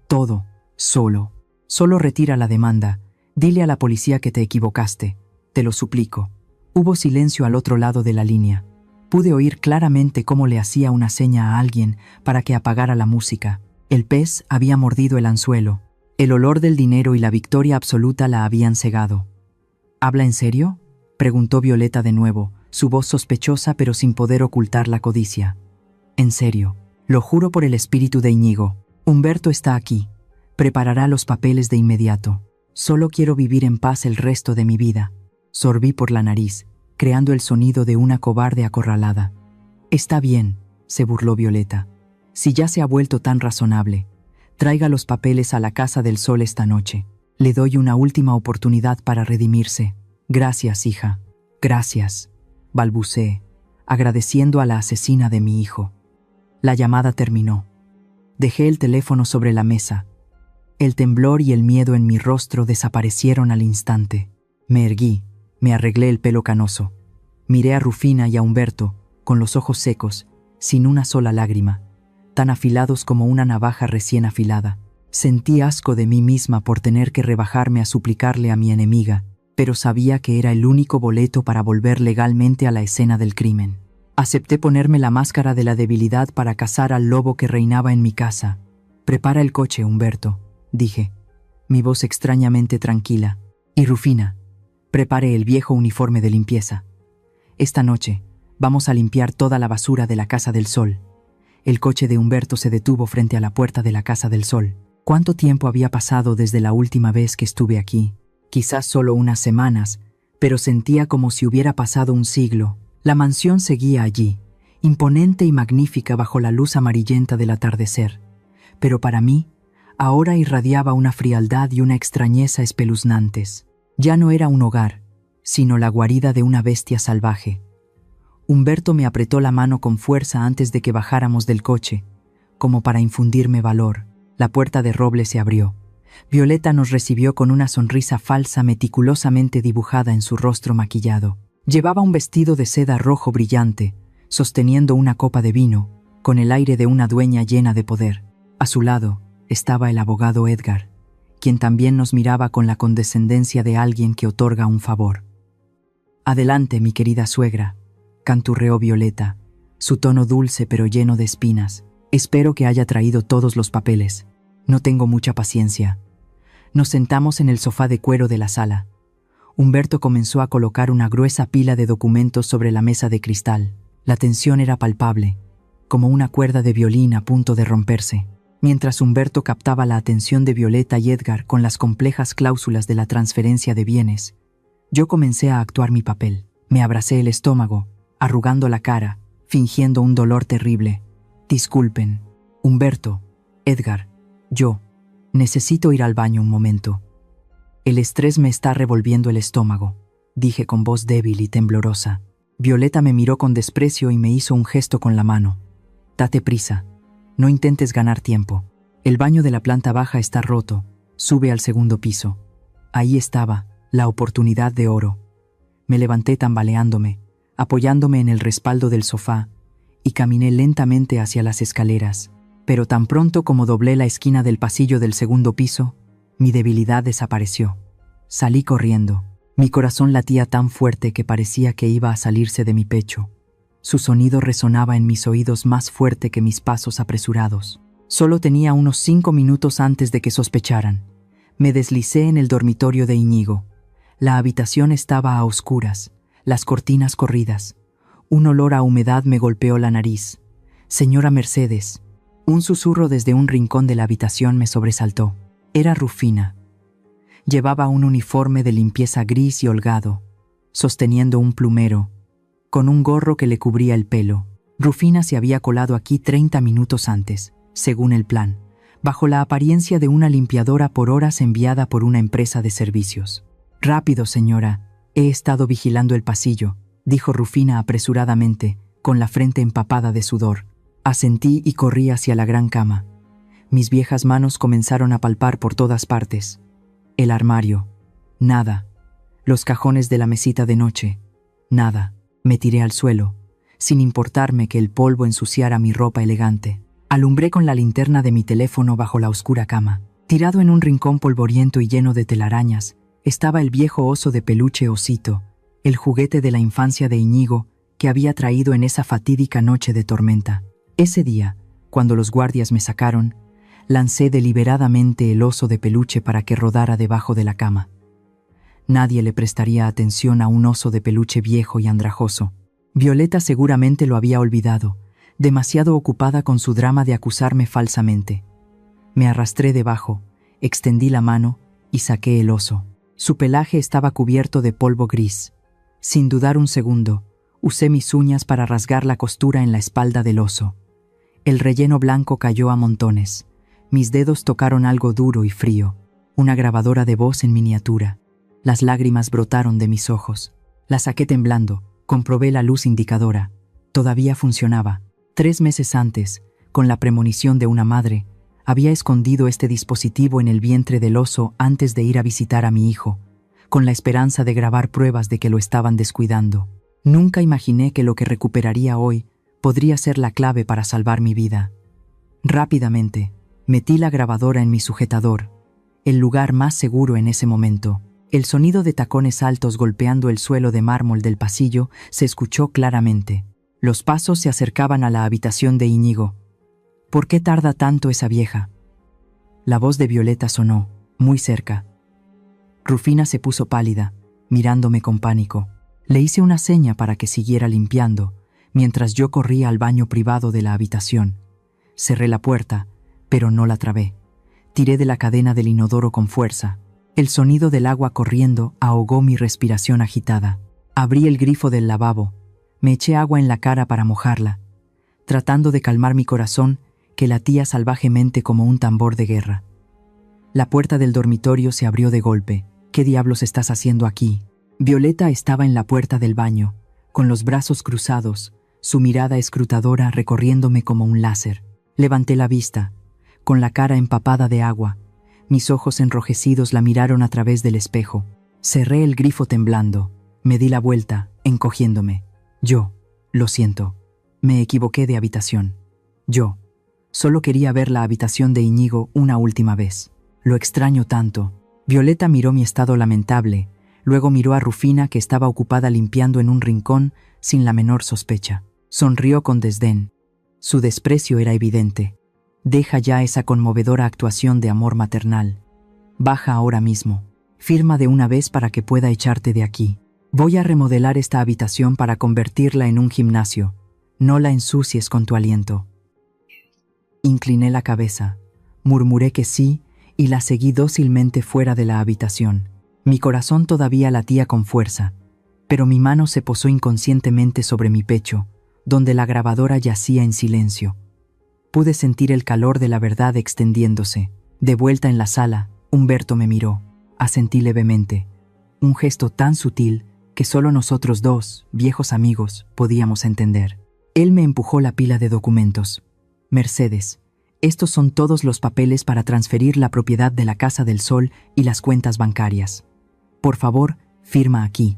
Todo, solo. Solo retira la demanda. Dile a la policía que te equivocaste. Te lo suplico. Hubo silencio al otro lado de la línea. Pude oír claramente cómo le hacía una seña a alguien para que apagara la música. El pez había mordido el anzuelo. El olor del dinero y la victoria absoluta la habían cegado. ¿Habla en serio?, preguntó Violeta de nuevo, su voz sospechosa pero sin poder ocultar la codicia. En serio, lo juro por el espíritu de Íñigo. Humberto está aquí. Preparará los papeles de inmediato. Solo quiero vivir en paz el resto de mi vida. Sorbí por la nariz, creando el sonido de una cobarde acorralada. Está bien, se burló Violeta. Si ya se ha vuelto tan razonable, traiga los papeles a la Casa del Sol esta noche. Le doy una última oportunidad para redimirse. Gracias, hija. Gracias, balbuceé, agradeciendo a la asesina de mi hijo. La llamada terminó. Dejé el teléfono sobre la mesa. El temblor y el miedo en mi rostro desaparecieron al instante. Me erguí, me arreglé el pelo canoso. Miré a Rufina y a Humberto, con los ojos secos, sin una sola lágrima, tan afilados como una navaja recién afilada. Sentí asco de mí misma por tener que rebajarme a suplicarle a mi enemiga, pero sabía que era el único boleto para volver legalmente a la escena del crimen. Acepté ponerme la máscara de la debilidad para cazar al lobo que reinaba en mi casa. «Prepara el coche, Humberto», dije, mi voz extrañamente tranquila. «Y Rufina, prepare el viejo uniforme de limpieza. Esta noche vamos a limpiar toda la basura de la Casa del Sol». El coche de Humberto se detuvo frente a la puerta de la Casa del Sol. ¿Cuánto tiempo había pasado desde la última vez que estuve aquí? Quizás solo unas semanas, pero sentía como si hubiera pasado un siglo. La mansión seguía allí, imponente y magnífica bajo la luz amarillenta del atardecer. Pero para mí, ahora irradiaba una frialdad y una extrañeza espeluznantes. Ya no era un hogar, sino la guarida de una bestia salvaje. Humberto me apretó la mano con fuerza antes de que bajáramos del coche, como para infundirme valor. La puerta de roble se abrió. Violeta nos recibió con una sonrisa falsa meticulosamente dibujada en su rostro maquillado. Llevaba un vestido de seda rojo brillante, sosteniendo una copa de vino, con el aire de una dueña llena de poder. A su lado estaba el abogado Edgar, quien también nos miraba con la condescendencia de alguien que otorga un favor. «Adelante, mi querida suegra», canturreó Violeta, su tono dulce pero lleno de espinas. «Espero que haya traído todos los papeles. No tengo mucha paciencia». Nos sentamos en el sofá de cuero de la sala. Humberto comenzó a colocar una gruesa pila de documentos sobre la mesa de cristal. La tensión era palpable, como una cuerda de violín a punto de romperse. Mientras Humberto captaba la atención de Violeta y Edgar con las complejas cláusulas de la transferencia de bienes, yo comencé a actuar mi papel. Me abracé el estómago, arrugando la cara, fingiendo un dolor terrible. «Disculpen, Humberto, Edgar, yo necesito ir al baño un momento. El estrés me está revolviendo el estómago», dije con voz débil y temblorosa. Violeta me miró con desprecio y me hizo un gesto con la mano. «Date prisa, no intentes ganar tiempo. El baño de la planta baja está roto, sube al segundo piso». Ahí estaba, la oportunidad de oro. Me levanté tambaleándome, apoyándome en el respaldo del sofá, y caminé lentamente hacia las escaleras. Pero tan pronto como doblé la esquina del pasillo del segundo piso, mi debilidad desapareció. Salí corriendo. Mi corazón latía tan fuerte que parecía que iba a salirse de mi pecho. Su sonido resonaba en mis oídos más fuerte que mis pasos apresurados. Solo tenía unos 5 minutos antes de que sospecharan. Me deslicé en el dormitorio de Íñigo. La habitación estaba a oscuras, las cortinas corridas. Un olor a humedad me golpeó la nariz. «Señora Mercedes». Un susurro desde un rincón de la habitación me sobresaltó. Era Rufina. Llevaba un uniforme de limpieza gris y holgado, sosteniendo un plumero, con un gorro que le cubría el pelo. Rufina se había colado aquí 30 minutos antes, según el plan, bajo la apariencia de una limpiadora por horas enviada por una empresa de servicios. Rápido, señora. He estado vigilando el pasillo, dijo Rufina apresuradamente, con la frente empapada de sudor. Asentí y corrí hacia la gran cama. Mis viejas manos comenzaron a palpar por todas partes. El armario. Nada. Los cajones de la mesita de noche. Nada. Me tiré al suelo, sin importarme que el polvo ensuciara mi ropa elegante. Alumbré con la linterna de mi teléfono bajo la oscura cama. Tirado en un rincón polvoriento y lleno de telarañas, estaba el viejo oso de peluche Osito, el juguete de la infancia de Íñigo que había traído en esa fatídica noche de tormenta. Ese día, cuando los guardias me sacaron, lancé deliberadamente el oso de peluche para que rodara debajo de la cama. Nadie le prestaría atención a un oso de peluche viejo y andrajoso. Violeta seguramente lo había olvidado, demasiado ocupada con su drama de acusarme falsamente. Me arrastré debajo, extendí la mano y saqué el oso. Su pelaje estaba cubierto de polvo gris. Sin dudar un segundo, usé mis uñas para rasgar la costura en la espalda del oso. El relleno blanco cayó a montones. Mis dedos tocaron algo duro y frío, una grabadora de voz en miniatura. Las lágrimas brotaron de mis ojos. La saqué temblando, comprobé la luz indicadora. Todavía funcionaba. 3 meses antes, con la premonición de una madre, había escondido este dispositivo en el vientre del oso antes de ir a visitar a mi hijo, con la esperanza de grabar pruebas de que lo estaban descuidando. Nunca imaginé que lo que recuperaría hoy podría ser la clave para salvar mi vida. Rápidamente, metí la grabadora en mi sujetador, el lugar más seguro en ese momento. El sonido de tacones altos golpeando el suelo de mármol del pasillo se escuchó claramente. Los pasos se acercaban a la habitación de Íñigo. ¿Por qué tarda tanto esa vieja? La voz de Violeta sonó, muy cerca. Rufina se puso pálida, mirándome con pánico. Le hice una seña para que siguiera limpiando, mientras yo corría al baño privado de la habitación. Cerré la puerta, pero no la trabé. Tiré de la cadena del inodoro con fuerza. El sonido del agua corriendo ahogó mi respiración agitada. Abrí el grifo del lavabo. Me eché agua en la cara para mojarla, tratando de calmar mi corazón que latía salvajemente como un tambor de guerra. La puerta del dormitorio se abrió de golpe. ¿Qué diablos estás haciendo aquí? Violeta estaba en la puerta del baño, con los brazos cruzados, su mirada escrutadora recorriéndome como un láser. Levanté la vista, con la cara empapada de agua. Mis ojos enrojecidos la miraron a través del espejo. Cerré el grifo temblando. Me di la vuelta, encogiéndome. Lo siento. Me equivoqué de habitación. Solo quería ver la habitación de Íñigo una última vez. Lo extraño tanto. Violeta miró mi estado lamentable, luego miró a Rufina que estaba ocupada limpiando en un rincón sin la menor sospecha. Sonrió con desdén. Su desprecio era evidente. Deja ya esa conmovedora actuación de amor maternal. Baja ahora mismo. Firma de una vez para que pueda echarte de aquí. Voy a remodelar esta habitación para convertirla en un gimnasio. No la ensucies con tu aliento. Incliné la cabeza, murmuré que sí y la seguí dócilmente fuera de la habitación. Mi corazón todavía latía con fuerza, pero mi mano se posó inconscientemente sobre mi pecho, donde la grabadora yacía en silencio. Pude sentir el calor de la verdad extendiéndose. De vuelta en la sala, Humberto me miró. Asentí levemente. Un gesto tan sutil que solo nosotros dos, viejos amigos, podíamos entender. Él me empujó la pila de documentos. Mercedes, estos son todos los papeles para transferir la propiedad de la Casa del Sol y las cuentas bancarias. Por favor, firma aquí.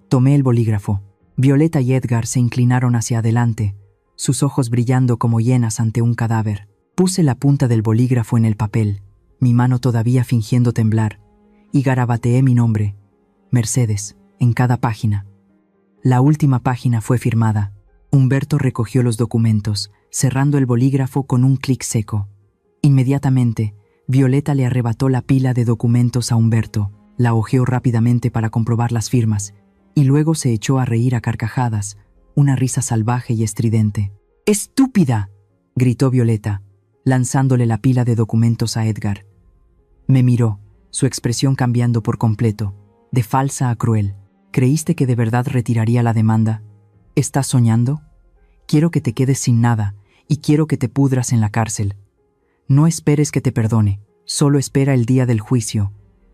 Tomé el bolígrafo. Violeta y Edgar se inclinaron hacia adelante, sus ojos brillando como hienas ante un cadáver. Puse la punta del bolígrafo en el papel, mi mano todavía fingiendo temblar, y garabateé mi nombre, Mercedes, en cada página. La última página fue firmada. Humberto recogió los documentos, cerrando el bolígrafo con un clic seco. Inmediatamente, Violeta le arrebató la pila de documentos a Humberto, la hojeó rápidamente para comprobar las firmas, y luego se echó a reír a carcajadas, una risa salvaje y estridente. ¡Estúpida!, gritó Violeta, lanzándole la pila de documentos a Edgar. Me miró, su expresión cambiando por completo, de falsa a cruel. ¿Creíste que de verdad retiraría la demanda? ¿Estás soñando? Quiero que te quedes sin nada, y quiero que te pudras en la cárcel. No esperes que te perdone, solo espera el día del juicio,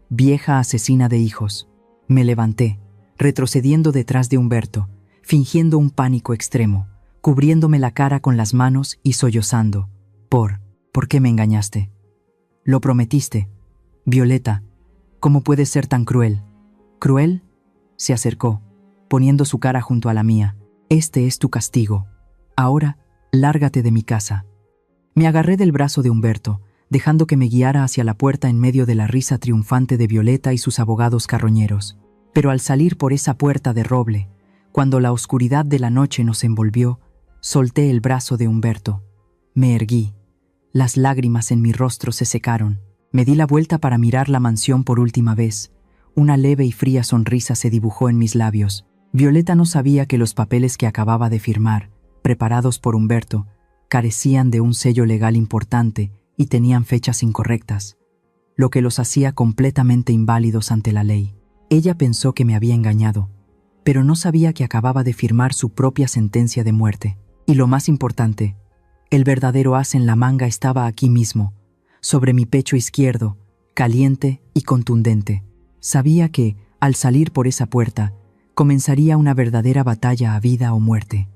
vieja asesina de hijos. Me levanté, retrocediendo detrás de Humberto, fingiendo un pánico extremo, cubriéndome la cara con las manos y sollozando. ¿Por qué me engañaste? Lo prometiste. Violeta, ¿cómo puedes ser tan cruel? ¿Cruel? Se acercó, poniendo su cara junto a la mía. Este es tu castigo. Ahora, lárgate de mi casa. Me agarré del brazo de Humberto, dejando que me guiara hacia la puerta en medio de la risa triunfante de Violeta y sus abogados carroñeros. Pero al salir por esa puerta de roble, cuando la oscuridad de la noche nos envolvió, solté el brazo de Humberto. Me erguí. Las lágrimas en mi rostro se secaron. Me di la vuelta para mirar la mansión por última vez. Una leve y fría sonrisa se dibujó en mis labios. Violeta no sabía que los papeles que acababa de firmar, preparados por Humberto, carecían de un sello legal importante y tenían fechas incorrectas, lo que los hacía completamente inválidos ante la ley. Ella pensó que me había engañado, pero no sabía que acababa de firmar su propia sentencia de muerte. Y lo más importante, el verdadero as en la manga estaba aquí mismo, sobre mi pecho izquierdo, caliente y contundente. Sabía que, al salir por esa puerta, comenzaría una verdadera batalla a vida o muerte.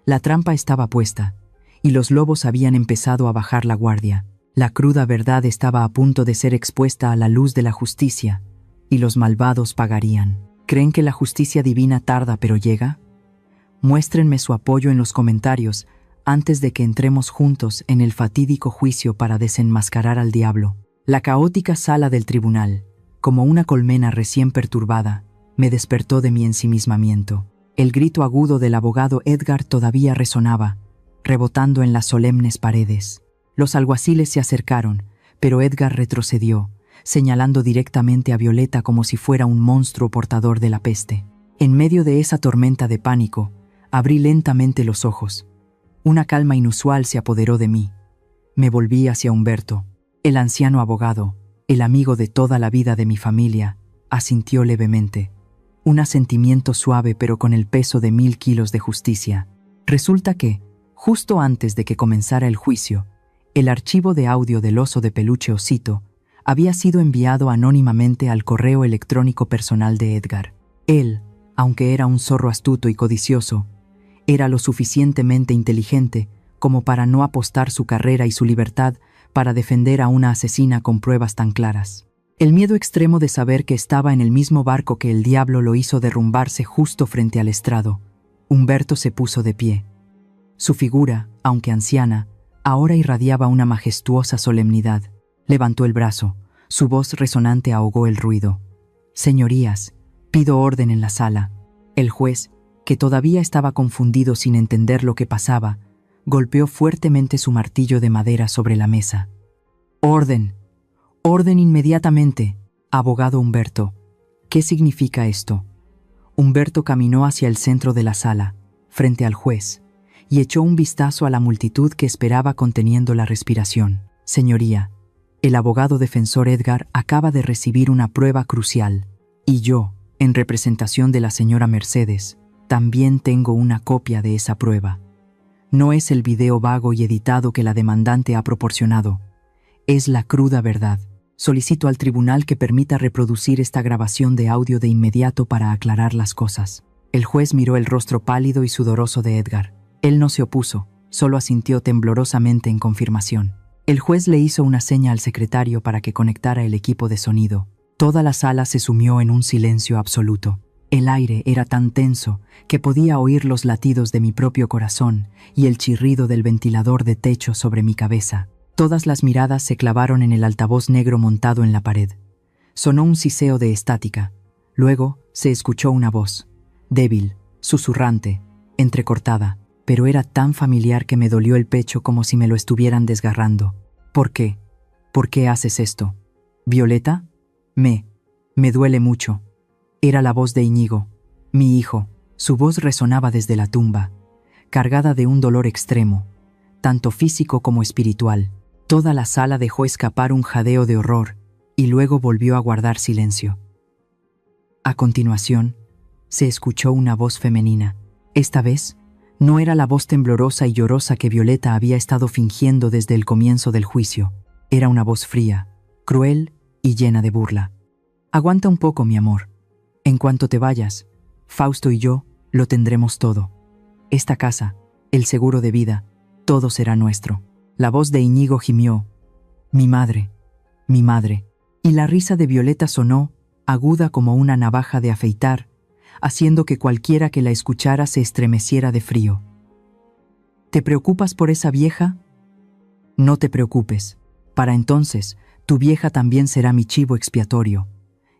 La trampa estaba puesta, y los lobos habían empezado a bajar la guardia. La cruda verdad estaba a punto de ser expuesta a la luz de la justicia, y los malvados pagarían. ¿Creen que la justicia divina tarda pero llega? Muéstrenme su apoyo en los comentarios antes de que entremos juntos en el fatídico juicio para desenmascarar al diablo. La caótica sala del tribunal, como una colmena recién perturbada, me despertó de mi ensimismamiento. El grito agudo del abogado Edgar todavía resonaba, rebotando en las solemnes paredes. Los alguaciles se acercaron, pero Edgar retrocedió, señalando directamente a Violeta como si fuera un monstruo portador de la peste. En medio de esa tormenta de pánico, abrí lentamente los ojos. Una calma inusual se apoderó de mí. Me volví hacia Humberto. El anciano abogado, el amigo de toda la vida de mi familia, asintió levemente. Un asentimiento suave pero con el peso de 1000 kilos de justicia. Resulta que, justo antes de que comenzara el juicio, el archivo de audio del oso de peluche Osito había sido enviado anónimamente al correo electrónico personal de Edgar. Él, aunque era un zorro astuto y codicioso, era lo suficientemente inteligente como para no apostar su carrera y su libertad para defender a una asesina con pruebas tan claras. El miedo extremo de saber que estaba en el mismo barco que el diablo lo hizo derrumbarse justo frente al estrado. Humberto se puso de pie. Su figura, aunque anciana, ahora irradiaba una majestuosa solemnidad. Levantó el brazo, su voz resonante ahogó el ruido. «Señorías, pido orden en la sala». El juez, que todavía estaba confundido sin entender lo que pasaba, golpeó fuertemente su martillo de madera sobre la mesa. «Orden. Orden inmediatamente, abogado Humberto. ¿Qué significa esto?» Humberto caminó hacia el centro de la sala, frente al juez, y echó un vistazo a la multitud que esperaba conteniendo la respiración. «Señoría, el abogado defensor Edgar acaba de recibir una prueba crucial, y yo, en representación de la señora Mercedes, también tengo una copia de esa prueba. No es el video vago y editado que la demandante ha proporcionado, es la cruda verdad. Solicito al tribunal que permita reproducir esta grabación de audio de inmediato para aclarar las cosas». El juez miró el rostro pálido y sudoroso de Edgar. Él no se opuso, solo asintió temblorosamente en confirmación. El juez le hizo una seña al secretario para que conectara el equipo de sonido. Toda la sala se sumió en un silencio absoluto. El aire era tan tenso que podía oír los latidos de mi propio corazón y el chirrido del ventilador de techo sobre mi cabeza. Todas las miradas se clavaron en el altavoz negro montado en la pared. Sonó un siseo de estática. Luego se escuchó una voz, débil, susurrante, entrecortada, pero era tan familiar que me dolió el pecho como si me lo estuvieran desgarrando. ¿Por qué? ¿Por qué haces esto? ¿Violeta? Me duele mucho. Era la voz de Íñigo, mi hijo. Su voz resonaba desde la tumba, cargada de un dolor extremo, tanto físico como espiritual. Toda la sala dejó escapar un jadeo de horror y luego volvió a guardar silencio. A continuación, se escuchó una voz femenina. Esta vez, no era la voz temblorosa y llorosa que Violeta había estado fingiendo desde el comienzo del juicio. Era una voz fría, cruel y llena de burla. «Aguanta un poco, mi amor. En cuanto te vayas, Fausto y yo lo tendremos todo. Esta casa, el seguro de vida, todo será nuestro. La voz de Íñigo gimió: mi madre, y la risa de Violeta sonó, aguda como una navaja de afeitar, haciendo que cualquiera que la escuchara se estremeciera de frío. ¿Te preocupas por esa vieja? No te preocupes. Para entonces, tu vieja también será mi chivo expiatorio.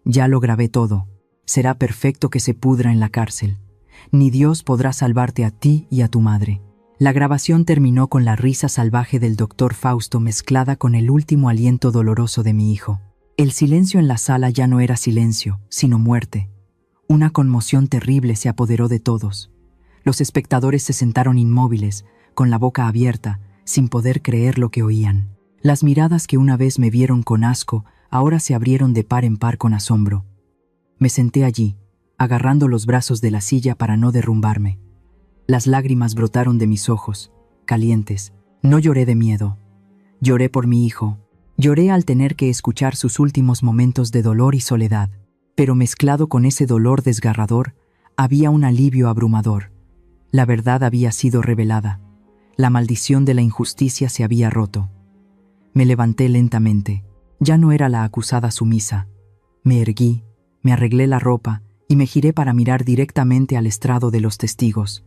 Ya lo grabé todo. Será perfecto que se pudra en la cárcel. Ni Dios podrá salvarte a ti y a tu madre. La grabación terminó con la risa salvaje del doctor Fausto mezclada con el último aliento doloroso de mi hijo. El silencio en la sala ya no era silencio, sino muerte. Una conmoción terrible se apoderó de todos. Los espectadores se sentaron inmóviles, con la boca abierta, sin poder creer lo que oían. Las miradas que una vez me vieron con asco, ahora se abrieron de par en par con asombro. Me senté allí, agarrando los brazos de la silla para no derrumbarme. Las lágrimas brotaron de mis ojos, calientes. No lloré de miedo. Lloré por mi hijo. Lloré al tener que escuchar sus últimos momentos de dolor y soledad. Pero mezclado con ese dolor desgarrador, había un alivio abrumador. La verdad había sido revelada. La maldición de la injusticia se había roto. Me levanté lentamente. Ya no era la acusada sumisa. Me erguí, me arreglé la ropa y me giré para mirar directamente al estrado de los testigos.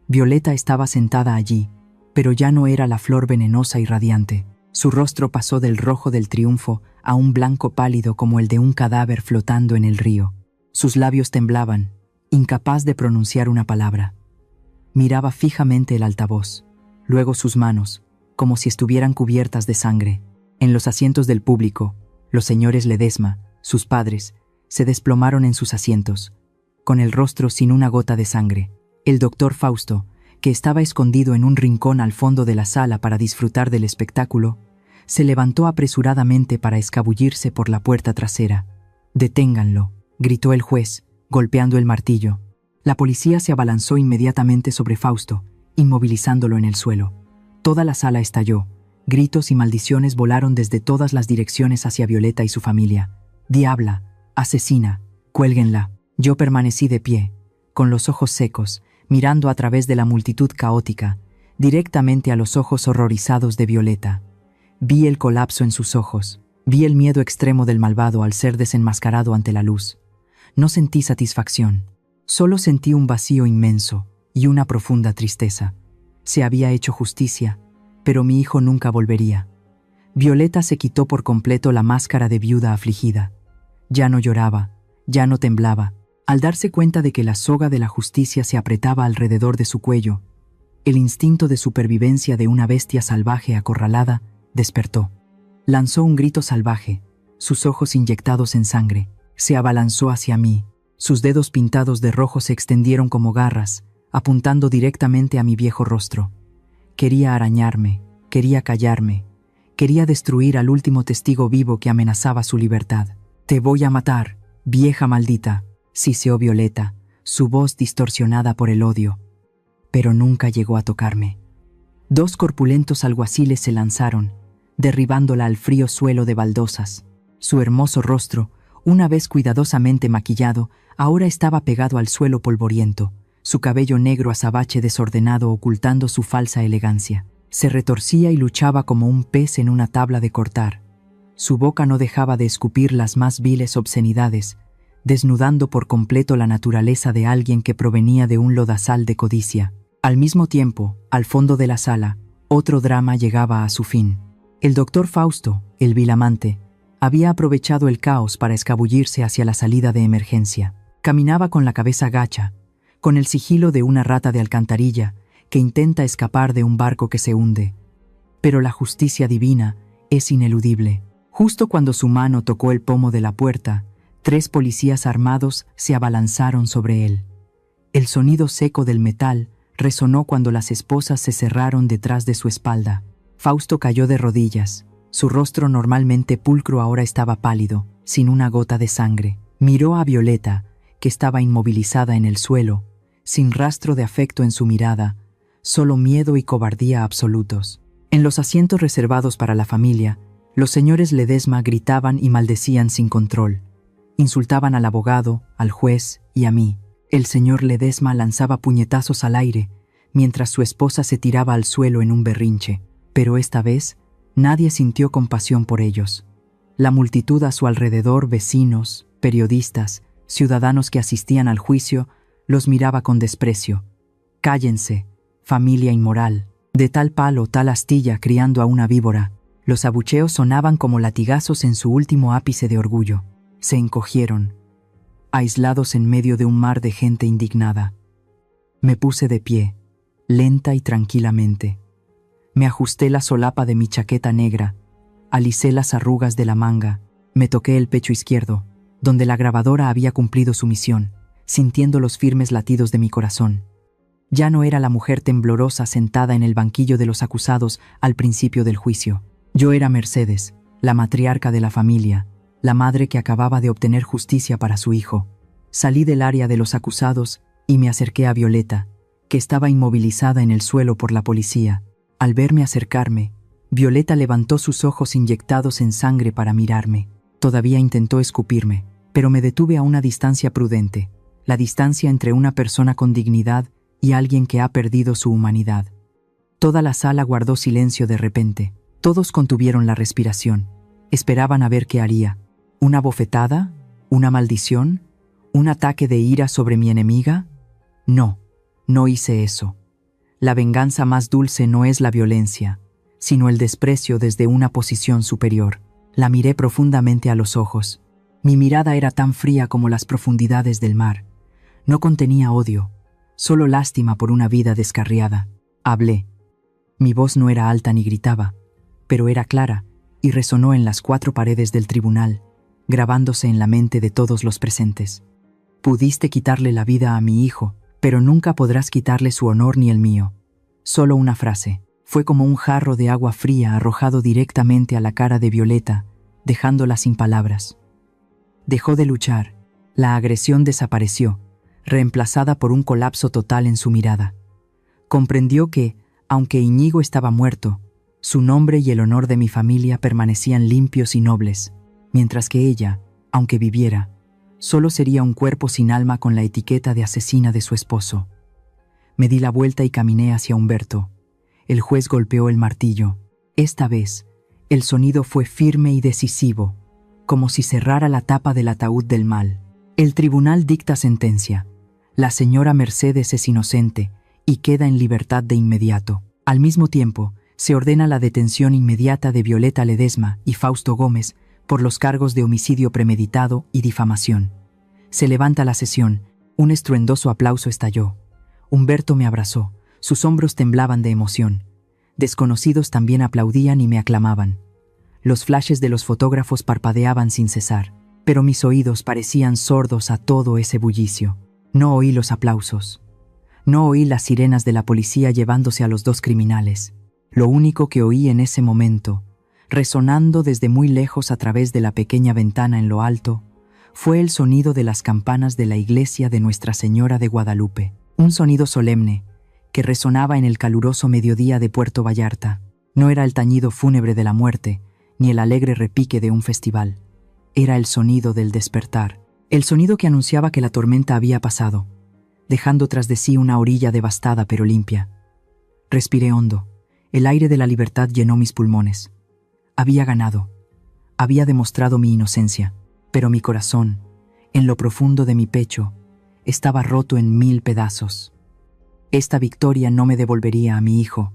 Violeta estaba sentada allí, pero ya no era la flor venenosa y radiante. Su rostro pasó del rojo del triunfo a un blanco pálido como el de un cadáver flotando en el río. Sus labios temblaban, incapaz de pronunciar una palabra. Miraba fijamente el altavoz, luego sus manos, como si estuvieran cubiertas de sangre. En los asientos del público, los señores Ledesma, sus padres, se desplomaron en sus asientos, con el rostro sin una gota de sangre. El doctor Fausto, que estaba escondido en un rincón al fondo de la sala para disfrutar del espectáculo, se levantó apresuradamente para escabullirse por la puerta trasera. «Deténganlo», gritó el juez, golpeando el martillo. La policía se abalanzó inmediatamente sobre Fausto, inmovilizándolo en el suelo. Toda la sala estalló. Gritos y maldiciones volaron desde todas las direcciones hacia Violeta y su familia. «Diabla, asesina, cuélguenla». Yo permanecí de pie, con los ojos secos, mirando a través de la multitud caótica, directamente a los ojos horrorizados de Violeta. Vi el colapso en sus ojos, vi el miedo extremo del malvado al ser desenmascarado ante la luz. No sentí satisfacción, solo sentí un vacío inmenso y una profunda tristeza. Se había hecho justicia, pero mi hijo nunca volvería. Violeta se quitó por completo la máscara de viuda afligida. Ya no lloraba, ya no temblaba. Al darse cuenta de que la soga de la justicia se apretaba alrededor de su cuello, el instinto de supervivencia de una bestia salvaje acorralada despertó. Lanzó un grito salvaje, sus ojos inyectados en sangre. Se abalanzó hacia mí. Sus dedos pintados de rojo se extendieron como garras, apuntando directamente a mi viejo rostro. Quería arañarme, quería callarme, quería destruir al último testigo vivo que amenazaba su libertad. «Te voy a matar, vieja maldita», siseó Violeta, su voz distorsionada por el odio. Pero nunca llegó a tocarme. Dos corpulentos alguaciles se lanzaron, derribándola al frío suelo de baldosas. Su hermoso rostro, una vez cuidadosamente maquillado, ahora estaba pegado al suelo polvoriento, su cabello negro azabache desordenado ocultando su falsa elegancia. Se retorcía y luchaba como un pez en una tabla de cortar. Su boca no dejaba de escupir las más viles obscenidades, desnudando por completo la naturaleza de alguien que provenía de un lodazal de codicia. Al mismo tiempo, al fondo de la sala, otro drama llegaba a su fin. El doctor Fausto, el vil amante, había aprovechado el caos para escabullirse hacia la salida de emergencia. Caminaba con la cabeza gacha, con el sigilo de una rata de alcantarilla que intenta escapar de un barco que se hunde. Pero la justicia divina es ineludible. Justo cuando su mano tocó el pomo de la puerta, 3 policías armados se abalanzaron sobre él. El sonido seco del metal resonó cuando las esposas se cerraron detrás de su espalda. Fausto cayó de rodillas. Su rostro normalmente pulcro ahora estaba pálido, sin una gota de sangre. Miró a Violeta, que estaba inmovilizada en el suelo, sin rastro de afecto en su mirada, solo miedo y cobardía absolutos. En los asientos reservados para la familia, los señores Ledesma gritaban y maldecían sin control. Insultaban al abogado, al juez y a mí. El señor Ledesma lanzaba puñetazos al aire, mientras su esposa se tiraba al suelo en un berrinche. Pero esta vez, nadie sintió compasión por ellos. La multitud a su alrededor, vecinos, periodistas, ciudadanos que asistían al juicio, los miraba con desprecio. «Cállense, familia inmoral. De tal palo, tal astilla, criando a una víbora». Los abucheos sonaban como latigazos en su último ápice de orgullo. Se encogieron, aislados en medio de un mar de gente indignada. Me puse de pie, lenta y tranquilamente. Me ajusté la solapa de mi chaqueta negra, alicé las arrugas de la manga, me toqué el pecho izquierdo, donde la grabadora había cumplido su misión, sintiendo los firmes latidos de mi corazón. Ya no era la mujer temblorosa sentada en el banquillo de los acusados al principio del juicio. Yo era Mercedes, la matriarca de la familia, la madre que acababa de obtener justicia para su hijo. Salí del área de los acusados y me acerqué a Violeta, que estaba inmovilizada en el suelo por la policía. Al verme acercarme, Violeta levantó sus ojos inyectados en sangre para mirarme. Todavía intentó escupirme, pero me detuve a una distancia prudente, la distancia entre una persona con dignidad y alguien que ha perdido su humanidad. Toda la sala guardó silencio de repente. Todos contuvieron la respiración. Esperaban a ver qué haría. ¿Una bofetada? ¿Una maldición? ¿Un ataque de ira sobre mi enemiga? No, no hice eso. La venganza más dulce no es la violencia, sino el desprecio desde una posición superior. La miré profundamente a los ojos. Mi mirada era tan fría como las profundidades del mar. No contenía odio, solo lástima por una vida descarriada. Hablé. Mi voz no era alta ni gritaba, pero era clara y resonó en las 4 paredes del tribunal, grabándose en la mente de todos los presentes. Pudiste quitarle la vida a mi hijo, pero nunca podrás quitarle su honor ni el mío. Solo una frase. Fue como un jarro de agua fría arrojado directamente a la cara de Violeta, dejándola sin palabras. Dejó de luchar. La agresión desapareció, reemplazada por un colapso total en su mirada. Comprendió que, aunque Íñigo estaba muerto, su nombre y el honor de mi familia permanecían limpios y nobles, mientras que ella, aunque viviera, solo sería un cuerpo sin alma con la etiqueta de asesina de su esposo. Me di la vuelta y caminé hacia Humberto. El juez golpeó el martillo. Esta vez, el sonido fue firme y decisivo, como si cerrara la tapa del ataúd del mal. El tribunal dicta sentencia. La señora Mercedes es inocente y queda en libertad de inmediato. Al mismo tiempo, se ordena la detención inmediata de Violeta Ledesma y Fausto Gómez por los cargos de homicidio premeditado y difamación. Se levanta la sesión. Un estruendoso aplauso estalló. Humberto me abrazó. Sus hombros temblaban de emoción. Desconocidos también aplaudían y me aclamaban. Los flashes de los fotógrafos parpadeaban sin cesar, pero mis oídos parecían sordos a todo ese bullicio. No oí los aplausos. No oí las sirenas de la policía llevándose a los 2 criminales. Lo único que oí en ese momento, resonando desde muy lejos a través de la pequeña ventana en lo alto, fue el sonido de las campanas de la iglesia de Nuestra Señora de Guadalupe. Un sonido solemne, que resonaba en el caluroso mediodía de Puerto Vallarta. No era el tañido fúnebre de la muerte, ni el alegre repique de un festival. Era el sonido del despertar, el sonido que anunciaba que la tormenta había pasado, dejando tras de sí una orilla devastada pero limpia. Respiré hondo. El aire de la libertad llenó mis pulmones. Había ganado. Había demostrado mi inocencia, pero mi corazón, en lo profundo de mi pecho, estaba roto en 1000 pedazos. Esta victoria no me devolvería a mi hijo,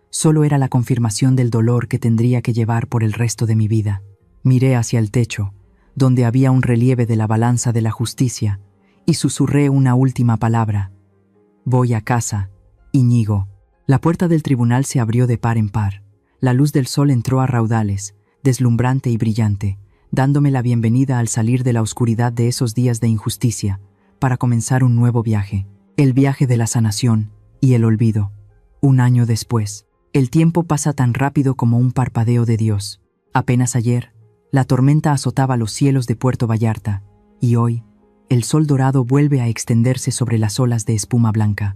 solo era la confirmación del dolor que tendría que llevar por el resto de mi vida. Miré hacia el techo, donde había un relieve de la balanza de la justicia, y susurré una última palabra. Voy a casa, Íñigo. La puerta del tribunal se abrió de par en par. La luz del sol entró a raudales, deslumbrante y brillante, dándome la bienvenida al salir de la oscuridad de esos días de injusticia, para comenzar un nuevo viaje. El viaje de la sanación y el olvido. Un año después, el tiempo pasa tan rápido como un parpadeo de Dios. Apenas ayer, la tormenta azotaba los cielos de Puerto Vallarta, y hoy, el sol dorado vuelve a extenderse sobre las olas de espuma blanca.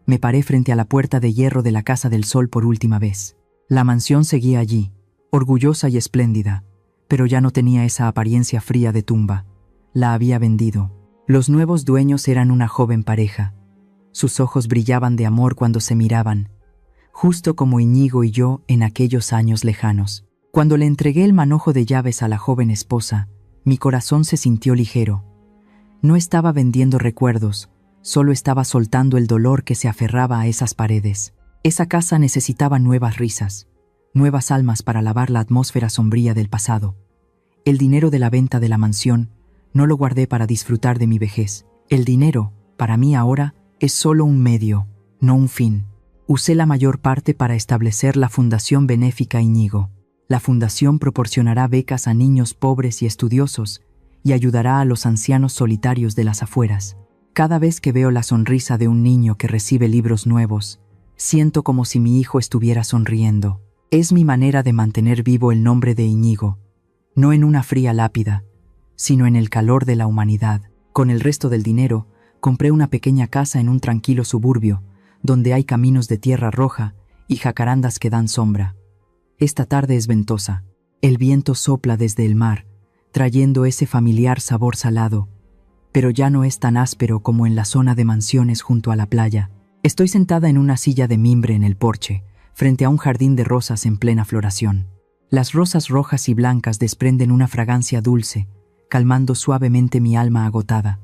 Me paré frente a la puerta de hierro de la Casa del Sol por última vez. La mansión seguía allí, orgullosa y espléndida, pero ya no tenía esa apariencia fría de tumba. la había vendido. Los nuevos dueños eran una joven pareja. Sus ojos brillaban de amor cuando se miraban, justo como Íñigo y yo en aquellos años lejanos. Cuando le entregué el manojo de llaves a la joven esposa, mi corazón se sintió ligero. No estaba vendiendo recuerdos, solo estaba soltando el dolor que se aferraba a esas paredes. Esa casa necesitaba nuevas risas, nuevas almas para lavar la atmósfera sombría del pasado. El dinero de la venta de la mansión no lo guardé para disfrutar de mi vejez. El dinero, para mí ahora, es solo un medio, no un fin. Usé la mayor parte para establecer la Fundación Benéfica Íñigo. La fundación proporcionará becas a niños pobres y estudiosos y ayudará a los ancianos solitarios de las afueras. Cada vez que veo la sonrisa de un niño que recibe libros nuevos, siento como si mi hijo estuviera sonriendo. Es mi manera de mantener vivo el nombre de Íñigo, no en una fría lápida, sino en el calor de la humanidad. Con el resto del dinero, compré una pequeña casa en un tranquilo suburbio, donde hay caminos de tierra roja y jacarandas que dan sombra. Esta tarde es ventosa. El viento sopla desde el mar, trayendo ese familiar sabor salado, pero ya no es tan áspero como en la zona de mansiones junto a la playa. Estoy sentada en una silla de mimbre en el porche, frente a un jardín de rosas en plena floración. Las rosas rojas y blancas desprenden una fragancia dulce, calmando suavemente mi alma agotada.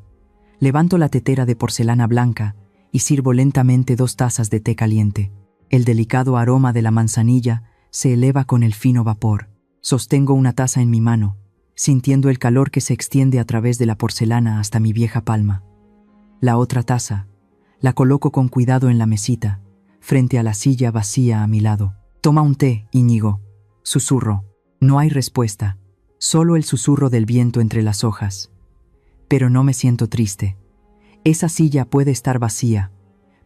Levanto la tetera de porcelana blanca y sirvo lentamente 2 tazas de té caliente. El delicado aroma de la manzanilla se eleva con el fino vapor. Sostengo una taza en mi mano, sintiendo el calor que se extiende a través de la porcelana hasta mi vieja palma. La otra taza la coloco con cuidado en la mesita, frente a la silla vacía a mi lado. «Toma un té, Íñigo», susurro. No hay respuesta, solo el susurro del viento entre las hojas. Pero no me siento triste. Esa silla puede estar vacía,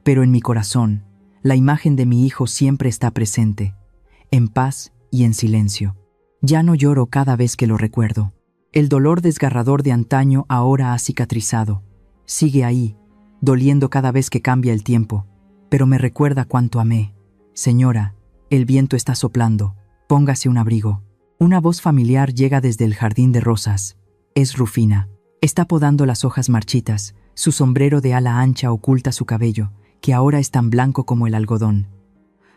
pero en mi corazón, la imagen de mi hijo siempre está presente, en paz y en silencio. Ya no lloro cada vez que lo recuerdo. El dolor desgarrador de antaño ahora ha cicatrizado. Sigue ahí, doliendo cada vez que cambia el tiempo, pero me recuerda cuánto amé. «Señora, el viento está soplando. Póngase un abrigo». Una voz familiar llega desde el jardín de rosas. Es Rufina. Está podando las hojas marchitas. Su sombrero de ala ancha oculta su cabello, que ahora es tan blanco como el algodón.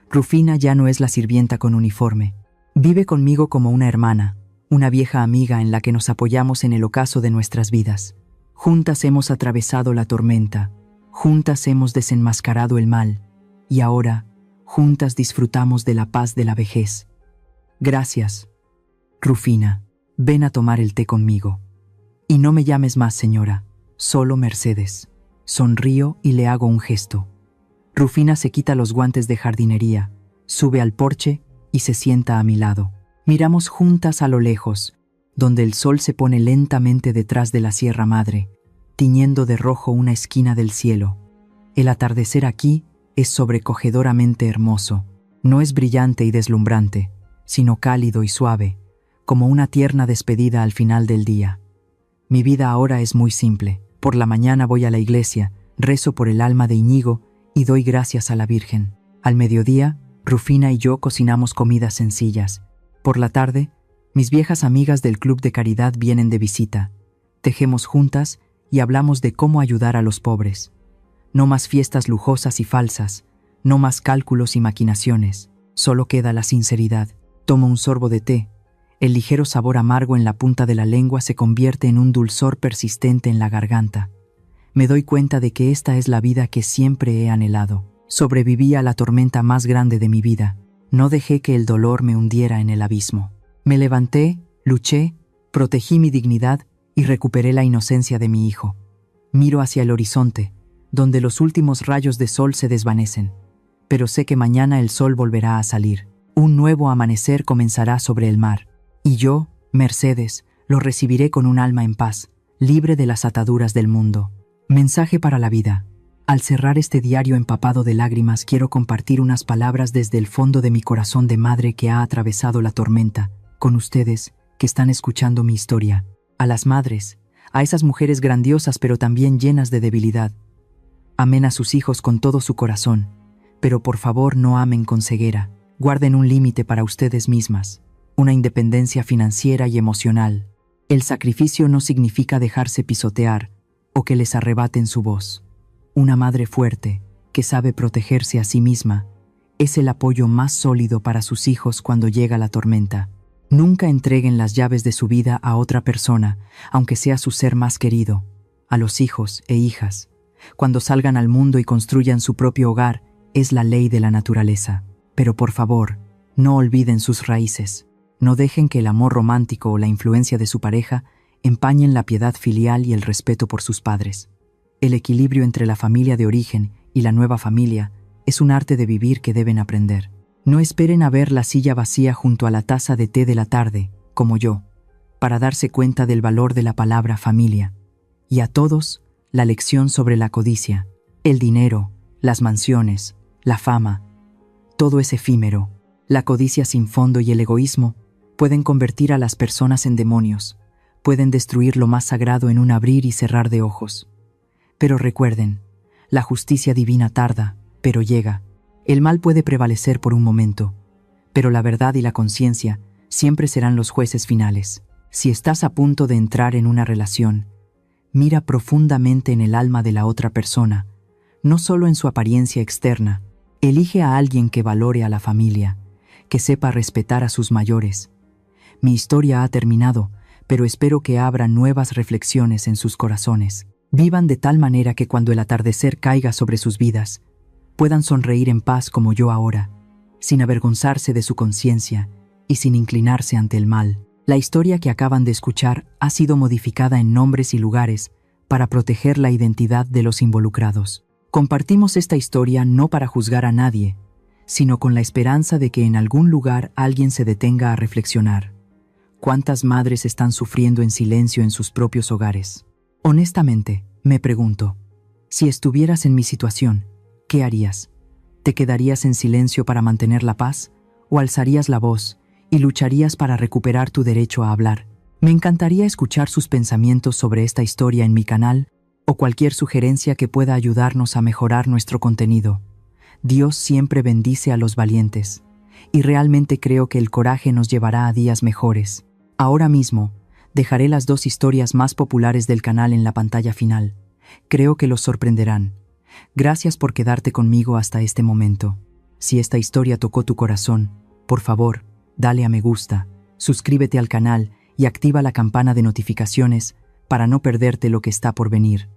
Rufina ya no es la sirvienta con uniforme. Vive conmigo como una hermana, una vieja amiga en la que nos apoyamos en el ocaso de nuestras vidas. Juntas hemos atravesado la tormenta, juntas hemos desenmascarado el mal, y ahora, juntas disfrutamos de la paz de la vejez. Gracias, Rufina. Ven a tomar el té conmigo. Y no me llames más señora, solo Mercedes. Sonrío y le hago un gesto. Rufina se quita los guantes de jardinería, sube al porche y se sienta a mi lado. Miramos juntas a lo lejos, donde el sol se pone lentamente detrás de la Sierra Madre, tiñendo de rojo una esquina del cielo. El atardecer aquí es sobrecogedoramente hermoso. No es brillante y deslumbrante, sino cálido y suave, como una tierna despedida al final del día. Mi vida ahora es muy simple. Por la mañana voy a la iglesia, rezo por el alma de Íñigo y doy gracias a la Virgen. Al mediodía, Rufina y yo cocinamos comidas sencillas. Por la tarde, mis viejas amigas del club de caridad vienen de visita. Tejemos juntas y hablamos de cómo ayudar a los pobres. No más fiestas lujosas y falsas, no más cálculos y maquinaciones. Solo queda la sinceridad. Tomo un sorbo de té. El ligero sabor amargo en la punta de la lengua se convierte en un dulzor persistente en la garganta. Me doy cuenta de que esta es la vida que siempre he anhelado. Sobreviví a la tormenta más grande de mi vida. No dejé que el dolor me hundiera en el abismo. Me levanté, luché, protegí mi dignidad y recuperé la inocencia de mi hijo. Miro hacia el horizonte, donde los últimos rayos de sol se desvanecen. Pero sé que mañana el sol volverá a salir. Un nuevo amanecer comenzará sobre el mar. Y yo, Mercedes, lo recibiré con un alma en paz, libre de las ataduras del mundo. Mensaje para la vida. Al cerrar este diario empapado de lágrimas, quiero compartir unas palabras desde el fondo de mi corazón de madre que ha atravesado la tormenta, con ustedes, que están escuchando mi historia. A las madres, a esas mujeres grandiosas pero también llenas de debilidad. Amen a sus hijos con todo su corazón, pero por favor no amen con ceguera. Guarden un límite para ustedes mismas, una independencia financiera y emocional. El sacrificio no significa dejarse pisotear o que les arrebaten su voz. Una madre fuerte, que sabe protegerse a sí misma, es el apoyo más sólido para sus hijos cuando llega la tormenta. Nunca entreguen las llaves de su vida a otra persona, aunque sea su ser más querido, a los hijos e hijas. Cuando salgan al mundo y construyan su propio hogar, es la ley de la naturaleza. Pero por favor, no olviden sus raíces. No dejen que el amor romántico o la influencia de su pareja empañen la piedad filial y el respeto por sus padres. El equilibrio entre la familia de origen y la nueva familia es un arte de vivir que deben aprender. No esperen a ver la silla vacía junto a la taza de té de la tarde, como yo, para darse cuenta del valor de la palabra familia. Y a todos, la lección sobre la codicia, el dinero, las mansiones, la fama, todo es efímero. La codicia sin fondo y el egoísmo pueden convertir a las personas en demonios, pueden destruir lo más sagrado en un abrir y cerrar de ojos. Pero recuerden, la justicia divina tarda, pero llega. El mal puede prevalecer por un momento, pero la verdad y la conciencia siempre serán los jueces finales. Si estás a punto de entrar en una relación, mira profundamente en el alma de la otra persona, no solo en su apariencia externa. Elige a alguien que valore a la familia, que sepa respetar a sus mayores. Mi historia ha terminado, pero espero que abra nuevas reflexiones en sus corazones. Vivan de tal manera que cuando el atardecer caiga sobre sus vidas, puedan sonreír en paz como yo ahora, sin avergonzarse de su conciencia y sin inclinarse ante el mal. La historia que acaban de escuchar ha sido modificada en nombres y lugares para proteger la identidad de los involucrados. Compartimos esta historia no para juzgar a nadie, sino con la esperanza de que en algún lugar alguien se detenga a reflexionar. ¿Cuántas madres están sufriendo en silencio en sus propios hogares? Honestamente, me pregunto, si estuvieras en mi situación, ¿qué harías? ¿Te quedarías en silencio para mantener la paz? ¿O alzarías la voz y lucharías para recuperar tu derecho a hablar? Me encantaría escuchar sus pensamientos sobre esta historia en mi canal o cualquier sugerencia que pueda ayudarnos a mejorar nuestro contenido. Dios siempre bendice a los valientes, y realmente creo que el coraje nos llevará a días mejores. Ahora mismo, dejaré las 2 historias más populares del canal en la pantalla final. Creo que los sorprenderán. Gracias por quedarte conmigo hasta este momento. Si esta historia tocó tu corazón, por favor, dale a me gusta, suscríbete al canal y activa la campana de notificaciones para no perderte lo que está por venir.